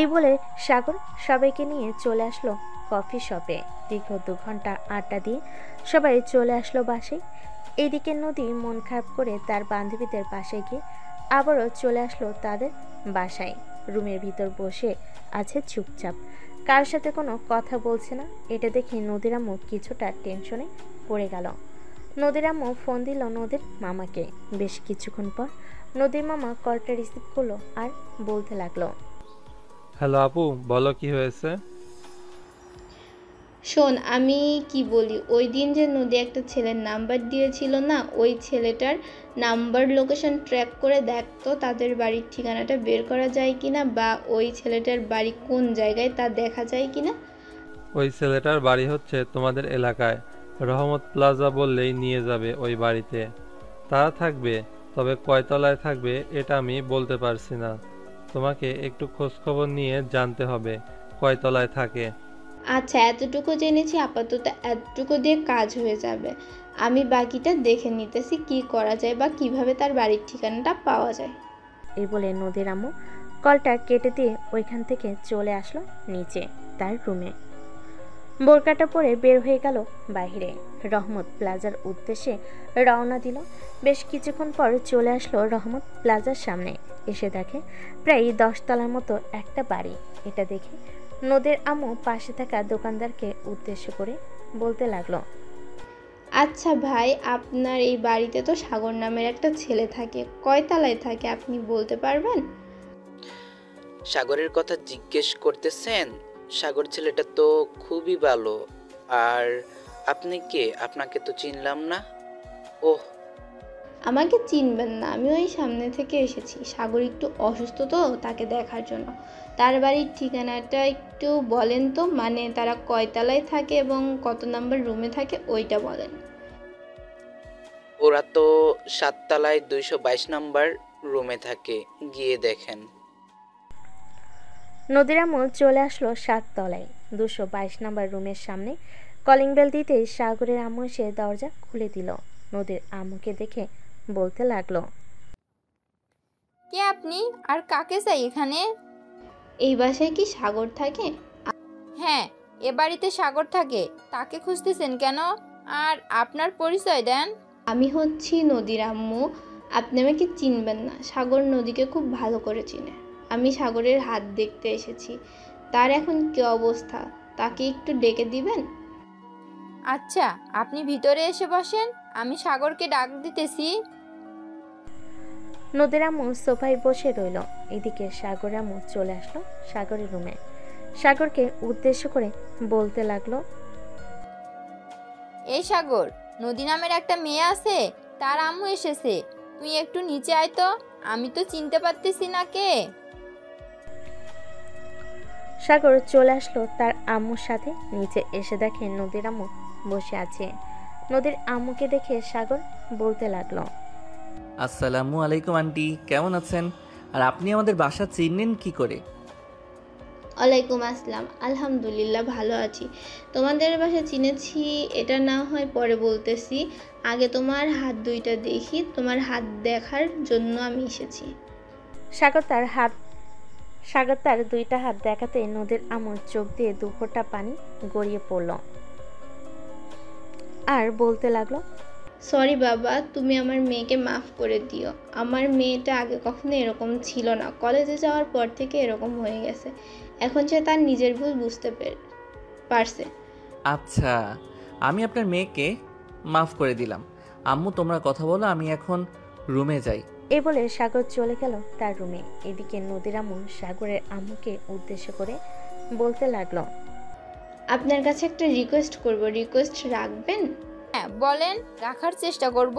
এই বলে সাগর সবাইকে নিয়ে চলে আসলো কফি শপে। দীর্ঘ 2 ঘন্টা আড্ডা দিয়ে সবাই চলে আসলো বাসায়। এইদিকে নদী মন খারাপ করে তার বান্ধবীদের বাসায় গিয়ে আবারও চলে আসলো তাদের বাসায়। রুমের ভিতর বসে আছে চুপচাপ, কার সাথে কোনো কথা বলছে না। এটা দেখে নদীর আম্মু কিছুটা টেনশনে পড়ে গেল। নদীর আম্মু ফোন দিল নদীর মামাকে। বেশ কিছুক্ষণ পর নদীর মামা কলটা রিসিভ করলো আর বলতে লাগলো, হ্যালো আপু, বলো কি হয়েছে? শোন, আমি কি বলি, ওই দিন যে নদী একটা ছেলের নাম্বার দিয়েছিল না, ওই ছেলেটার নাম্বার লোকেশন ট্র্যাক করে দেখতো তাদের বাড়ির ঠিকানাটা বের করা যায় কিনা, বা ওই ছেলেটার বাড়ি কোন জায়গায় তা দেখা যায় কিনা। ওই ছেলেটার বাড়ি হচ্ছে তোমাদের এলাকায়, রহমত প্লাজা বললেই নিয়ে যাবে ওই বাড়িতে। তারা থাকবে, তবে কয়তলায় থাকবে এটা আমি বলতে পারছি না। তোমাকে একটু খোঁজখবর নিয়ে জানতে হবে কয়তলায় থাকে। আচ্ছা, এতটুকু জেনেছি, আপাতত এতটুকু দিয়ে কাজ হয়ে যাবে। আমি বাকিটা দেখে নিতেছি কি করা যায় বা কিভাবে তার বাড়ির ঠিকানাটা পাওয়া যায়। এই বলে নদীর আম্মু কলটা কেটে দিয়ে ওইখান থেকে চলে আসলো নিচে তার রুমে। বোরকাটা পরে বের হয়ে গেল বাইরে। রহমত প্লাজার উদ্দেশ্যে রওনা দিল। বেশ কিছুক্ষণ পর চলে আসলো রহমত প্লাজার সামনে। এসে দেখে প্রায় 10 তলার মতো একটা বাড়ি। এটা দেখে নদীর আম্মু পাশে থাকা দোকানদারকে উদ্দেশ্য করে বলতে লাগলো, আচ্ছা ভাই, আপনার এই বাড়িতে তো সাগর নামের একটা ছেলে থাকে, কয় তলায় থাকে আপনি বলতে পারবেন? সাগরের কথা জিজ্ঞেস করতেছেন? সাগর ছেলেটা তো খুবই ভালো। আর আপনি কে? আপনাকে তো চিনলাম না। ওহ, আমাকে চিনবেন না, আমি ওই সামনে থেকে এসেছি। সাগর একটু অসুস্থ তো, তাকে দেখার জন্য। তার বাড়ির ঠিকানাটা একটু বলেন তো, মানে তারা কয়তলায় থাকে এবং কত নাম্বার রুমে থাকে ওইটা বলেন। ওরা তো 7 তলায় 222 নাম্বার রুমে থাকে, গিয়ে দেখেন। নদীর আম্মু চলে আসলো 7 তলায় 222 নম্বর রুমের সামনে। কলিং বেল দিতে সাগরের আম্মু এসে দরজা খুলে দিল। নদীর আম্মুকে দেখে বলতে লাগলো, কে আপনি আর কাকে চাই এখানে? এই বাসায় কি সাগর থাকে? হ্যাঁ, এ বাড়িতে সাগর থাকে। তাকে খুঁজতেছেন কেন? আর আপনার পরিচয় দেন। আমি হচ্ছি নদীর আম্মু। আপনি আমাকে চিনবেন না, সাগর নদীকে খুব ভালো করে চিনে। আমি সাগরের হাত দেখতে এসেছি, তার এখন কি অবস্থা তাকে একটু ডেকে দিবেন? আচ্ছা, আপনি ভিতরে এসে বসেন, আমি সাগরকে ডাক দিতেছি। নদীর আম্মু সোফায় বসে রইল। এদিকে সাগর আম্মু চলে আসলো সাগরের রুমে। সাগরকে উদ্দেশ্য করে বলতে লাগলো, এই সাগর, নদী নামের একটা মেয়ে আছে, তার আম্মু এসেছে। তুই একটু নিচে আয় তো, আমি তো চিনতে পারতেছি না কে। সাগর চলে আসলো তার আম্মুর সাথে। নিচে এসে দেখে নদীর আম্মু বসে আছে। নদীর আম্মুকে দেখে সাগর বলতে লাগলো, আসসালামু আলাইকুম আন্টি, কেমন আছেন? আর আপনি আমাদের বাসা চিনলেন কি করে? ওয়ালাইকুম আসসালাম, আলহামদুলিল্লাহ ভালো আছি। তোমাদের বাসা চিনেছি এটা না হয় পরে বলতেছি, আগে তোমার হাত দুইটা দেখি। তোমার হাত দেখার জন্য আমি এসেছি। সাগর তার দুইটা হাত দেখাতে নদীর আম্মুর চোখ দিয়ে দুফোঁটা পানি গড়িয়ে পড়ল আর বলতে লাগলো, সরি বাবা, তুমি আমার মেয়েকে মাফ করে দিও। আমার মেয়েটা আগে কখনো এরকম ছিল না, কলেজে যাওয়ার পর থেকে এরকম হয়ে গেছে। এখন সে তার নিজের ভুল বুঝতে পারছে। আচ্ছা, আমি আপনার মেয়েকে মাফ করে দিলাম। আম্মু তোমরা কথা বলো, আমি এখন রুমে যাই। এই বলে সাগর চলে গেল তার রুমে। এদিকে নদীর আম্মু সাগরের আম্মুকে উদ্দেশ্য করে বলতে লাগলো, আপনার কাছে একটা রিকোয়েস্ট করব, রিকোয়েস্ট রাখবেন? হ্যাঁ বলেন, রাখার চেষ্টা করব।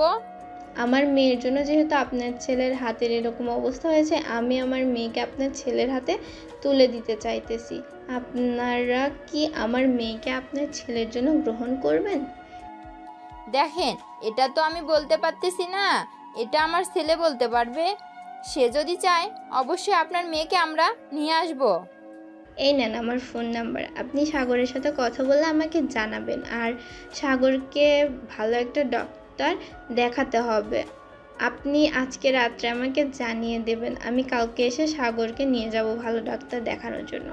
আমার মেয়ের জন্য যেহেতু আপনার ছেলের হাতের এরকম অবস্থা হয়েছে, আমি আমার মেয়েকে আপনার ছেলের হাতে তুলে দিতে চাইতেছি। আপনারা কি আমার মেয়েকে আপনার ছেলের জন্য গ্রহণ করবেন? দেখেন, এটা তো আমি বলতে পারতেছি না, এটা আমার ছেলে বলতে পারবে। সে যদি চায় অবশ্যই আপনার মেয়েকে আমরা নিয়ে আসব। এই নেন আমার ফোন নাম্বার, আপনি সাগরের সাথে কথা বলে আমাকে জানাবেন। আর সাগরকে ভালো একটা ডক্টর দেখাতে হবে। আপনি আজকে রাত্রে আমাকে জানিয়ে দেবেন, আমি কালকে এসে সাগরকে নিয়ে যাব ভালো ডাক্তার দেখানোর জন্য।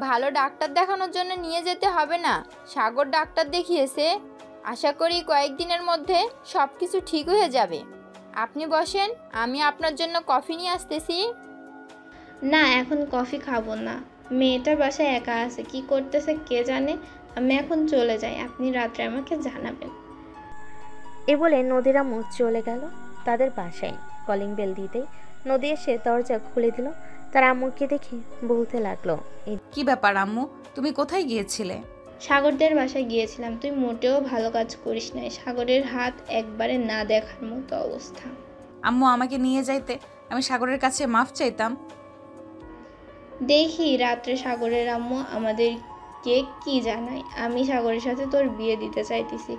ভালো ডাক্তার দেখানোর জন্য নিয়ে যেতে হবে না, সাগর ডাক্তার দেখিয়েছে। আশা করি কয়েকদিনের মধ্যে সব কিছু ঠিক হয়ে যাবে। আপনি বসেন, আমি আপনার জন্য কফি নিয়ে আসতেছি। না, এখন কফি খাবো না। মেয়েটার বাসায় একা আছে, কি করতেছে কে জানে। আমি এখন চলে যাই, আপনি রাত্রে আমাকে জানাবেন। এ বলে নদীর আম্মু চলে গেল তাদের বাসায়। কলিং বেল দিতেই নদী এসে দরজা খুলে দিল। তার আম্মুকে দেখে বলতে লাগলো, কি ব্যাপার আম্মু, তুমি কোথায় গিয়েছিলে? সাগরদের বাসায় গিয়েছিলাম। তুই মোটেও ভালো কাজ করিস নাই, সাগরের হাত একবারে না দেখার মতো অবস্থা। আম্মু আমাকে নিয়ে যাইতে, আমি সাগরের কাছে মাফ চাইতাম। দেখি রাত্রে সাগরের আম্মু আমাদেরকে কি জানায়। আমি সাগরের সাথে তোর বিয়ে দিতে চাইতেছি,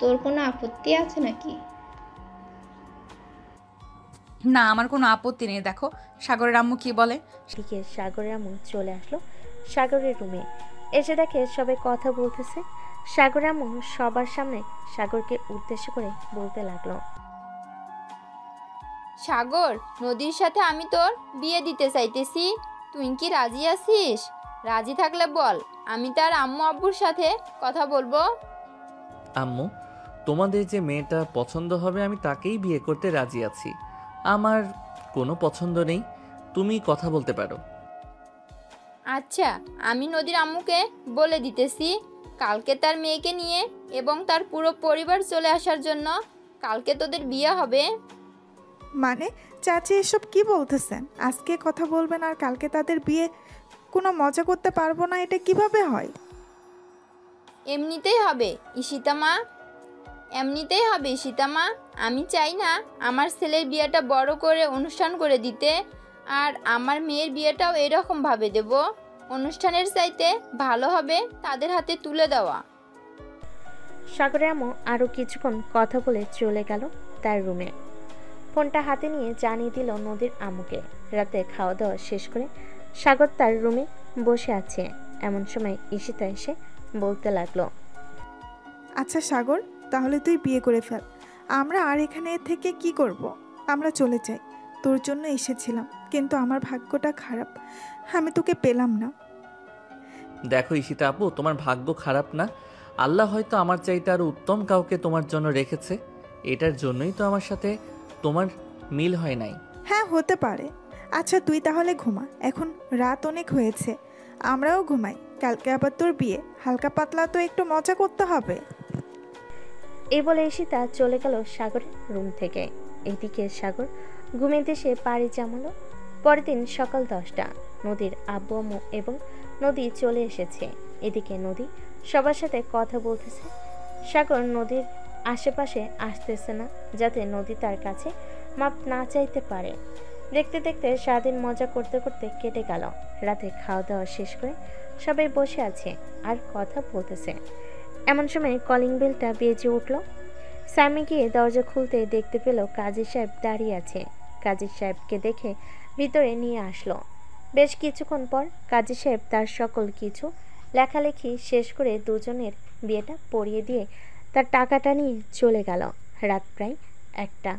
তোর কোনো আপত্তি আছে নাকি? না, আমার কোনো আপত্তি নেই। দেখো সাগরের আম্মু কি বলে। দিকে সাগরের আম্মু চলে আসলো সাগরের রুমে। এসে দেখে সবাই কথা বলতেছে। সাগরের আম্মু সবার সামনে সাগরকে উদ্দেশ্য করে বলতে লাগলো, সাগর, নদীর সাথে আমি তোর বিয়ে দিতে চাইতেছি, তুই কি রাজি আছিস? রাজি থাকলে বল, আমি তার আম্মু আব্বুর সাথে কথা বলবো। আম্মু, তোমাদের যে মেয়েটা পছন্দ হবে আমি তাকেই বিয়ে করতে রাজি আছি। আমার কোনো পছন্দ নেই, তুমি কথা বলতে পারো। আচ্ছা, আমি নদীর আম্মুকে বলে দিতেছি। কালকে তার মেয়েকে নিয়ে এবং তার পুরো পরিবার চলে আসার জন্য। কালকে তোদের বিয়ে হবে। মানে চাচি এসব কি বলতেছেন? আজকে কথা বলবেন আর কালকে তাদের বিয়ে? কোনো মজা করতে পারবো না, এটা কিভাবে হয়? এমনিতেই হবে ঈশিতা মা, এমনিতেই হবে ঈশিতা মা। আমি চাই না আমার ছেলের বিয়েটা বড় করে অনুষ্ঠান করে দিতে, আর আমার মেয়ের বিয়েটাও এরকমভাবে দেব। অনুষ্ঠানের চাইতে ভালো হবে তাদের হাতে তুলে দেওয়া। সাগরের আম্মু আরও কিছুক্ষণ কথা বলে চলে গেল তার রুমে। ফোনটা হাতে নিয়ে জানিয়ে দিল নদীর আম্মুকে। রাতে খাওয়া দাওয়া শেষ করে সাগর তার রুমে বসে আছে। এমন সময় ঈশিতা এসে বলতে লাগলো, আচ্ছা সাগর, তাহলে তুই বিয়ে করে ফেল। আমরা আর এখানে থেকে কি করব? আমরা চলে যাই। তোর জন্য এসেছিলাম, কিন্তু আমার ভাগ্যটা খারাপ, আমি তোকে পেলাম না। দেখো ঈশিতা আপু, তোমার ভাগ্য খারাপ না, আল্লাহ হয়তো আমার চাইতে আরও উত্তম কাউকে তোমার জন্য রেখেছে। এটার জন্যই তো আমার সাথে তোমার মিল হয় নাই। হ্যাঁ হতে পারে। আচ্ছা তুই তাহলে ঘুমা, এখন রাত অনেক হয়েছে, আমরাও ঘুমাই। কালকে আবার তোর বিয়ে, হালকা পাতলা তো একটু মজা করতে হবে। এই বলে ঈশিতা চলে গেল সাগরের রুম থেকে। এদিকে সাগর ঘুমের দেশে পাড়ি জমালো। পরের দিন সকাল 10টা। নদীর আব্বু আম্মু এবং নদী চলে এসেছে। এদিকে নদী সবার সাথে কথা বলতেছে। সাগর নদীর আশেপাশে আসতেছে না, যাতে নদী তার কাছে মাপ না চাইতে পারে। দেখতে দেখতে সারাদিন মজা করতে করতে কেটে গেল। রাতে খাওয়া দাওয়া শেষ করে সবাই বসে আছে আর কথা বলতেছে। এমন সময় কলিং বেলটা বেজে উঠল। স্যামি গিয়ে দরজা খুলতে দেখতে পেল কাজী সাহেব দাঁড়িয়ে আছে। কাজী সাহেবকে দেখে ভিতরে নিয়ে আসলো। বেশ কিছুক্ষণ পর কাজী সাহেব তার সকল কিছু লেখালেখি শেষ করে দুজনের বিয়েটা পড়িয়ে দিয়ে তার টাকাটা নিয়ে চলে গেল। রাত প্রায় 1টা।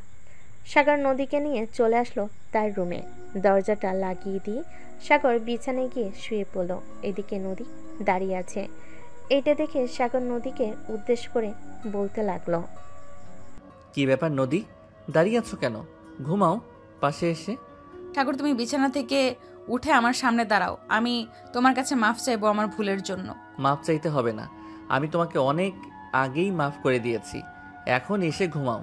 সাগর নদীকে নিয়ে চলে আসলো তার রুমে। দরজাটা লাগিয়ে দিয়ে সাগর বিছানায় গিয়ে শুয়ে পড়ল। এদিকে নদী দাঁড়িয়ে আছে। এটা দেখে সাগর নদীকে উদ্দেশ্য করে বলতে লাগলো, কি ব্যাপার নদী, দাঁড়িয়ে আছো কেন? ঘুমাও পাশে এসে। সাগর, তুমি বিছানা থেকে উঠে আমার সামনে দাঁড়াও। আমি তোমার কাছে মাফ চাইবো আমার ভুলের জন্য। মাফ চাইতে হবে না, আমি তোমাকে অনেক আগেই মাফ করে দিয়েছি। এখন এসে ঘুমাও,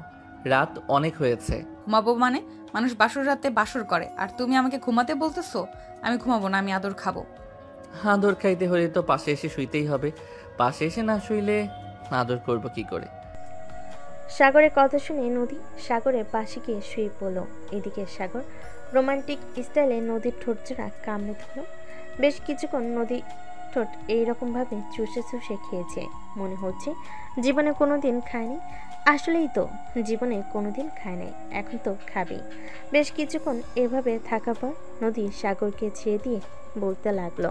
রাত অনেক হয়েছে। ঘুমাবো মানে? মানুষ বাসর রাতে বাসর করে, আর তুমি আমাকে ঘুমাতে বলতেছো? আমি ঘুমাবো না, আমি আদর খাবো। আদর খাইতে হলে তো পাশে এসে শুইতেই হবে। পাশে এসে না শুইলে আদর করব কি করে? সাগরের কথা শুনে নদী সাগরের পাশে গিয়ে শুয়ে পড়ল। এদিকে সাগর রোমান্টিক স্টাইলে নদীর ঠোঁটজোড়া কামড়ে ধরল। বেশ কিছুক্ষণ নদী ঠোঁট এইরকমভাবে চুষে চুষে খেয়েছে। মনে হচ্ছে জীবনে কোনোদিন খায়নি। আসলেই তো জীবনে কোনোদিন খায় নাই, এখন তো খাবে। বেশ কিছুক্ষণ এভাবে থাকার পর নদী সাগরকে ছেড়ে দিয়ে বলতে লাগলো,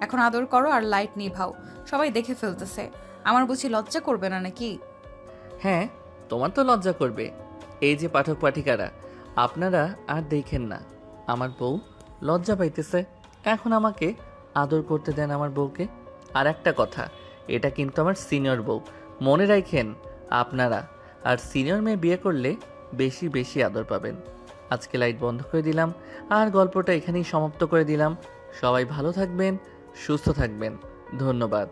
এখন আদর করো আর লাইট নিভাও, সবাই দেখে ফেলতেছে। আমার বুঝি লজ্জা করবে না নাকি? হ্যাঁ, তোমার তো লজ্জা করবে। এই যে পাঠক পাঠিকারা, আপনারা আর দেখেন না, আমার বউ লজ্জা পাইতেছে। এখন আমাকে আদর করতে দেন আমার বউকে। আর একটা কথা, এটা কিন্তু আমার সিনিয়র বউ, মনে রাখেন আপনারা। আর সিনিয়র মেয়ে বিয়ে করলে বেশি বেশি আদর পাবেন। আজকে লাইট বন্ধ করে দিলাম আর গল্পটা এখানেই সমাপ্ত করে দিলাম। সবাই ভালো থাকবেন, সুস্থ থাকবেন। ধন্যবাদ।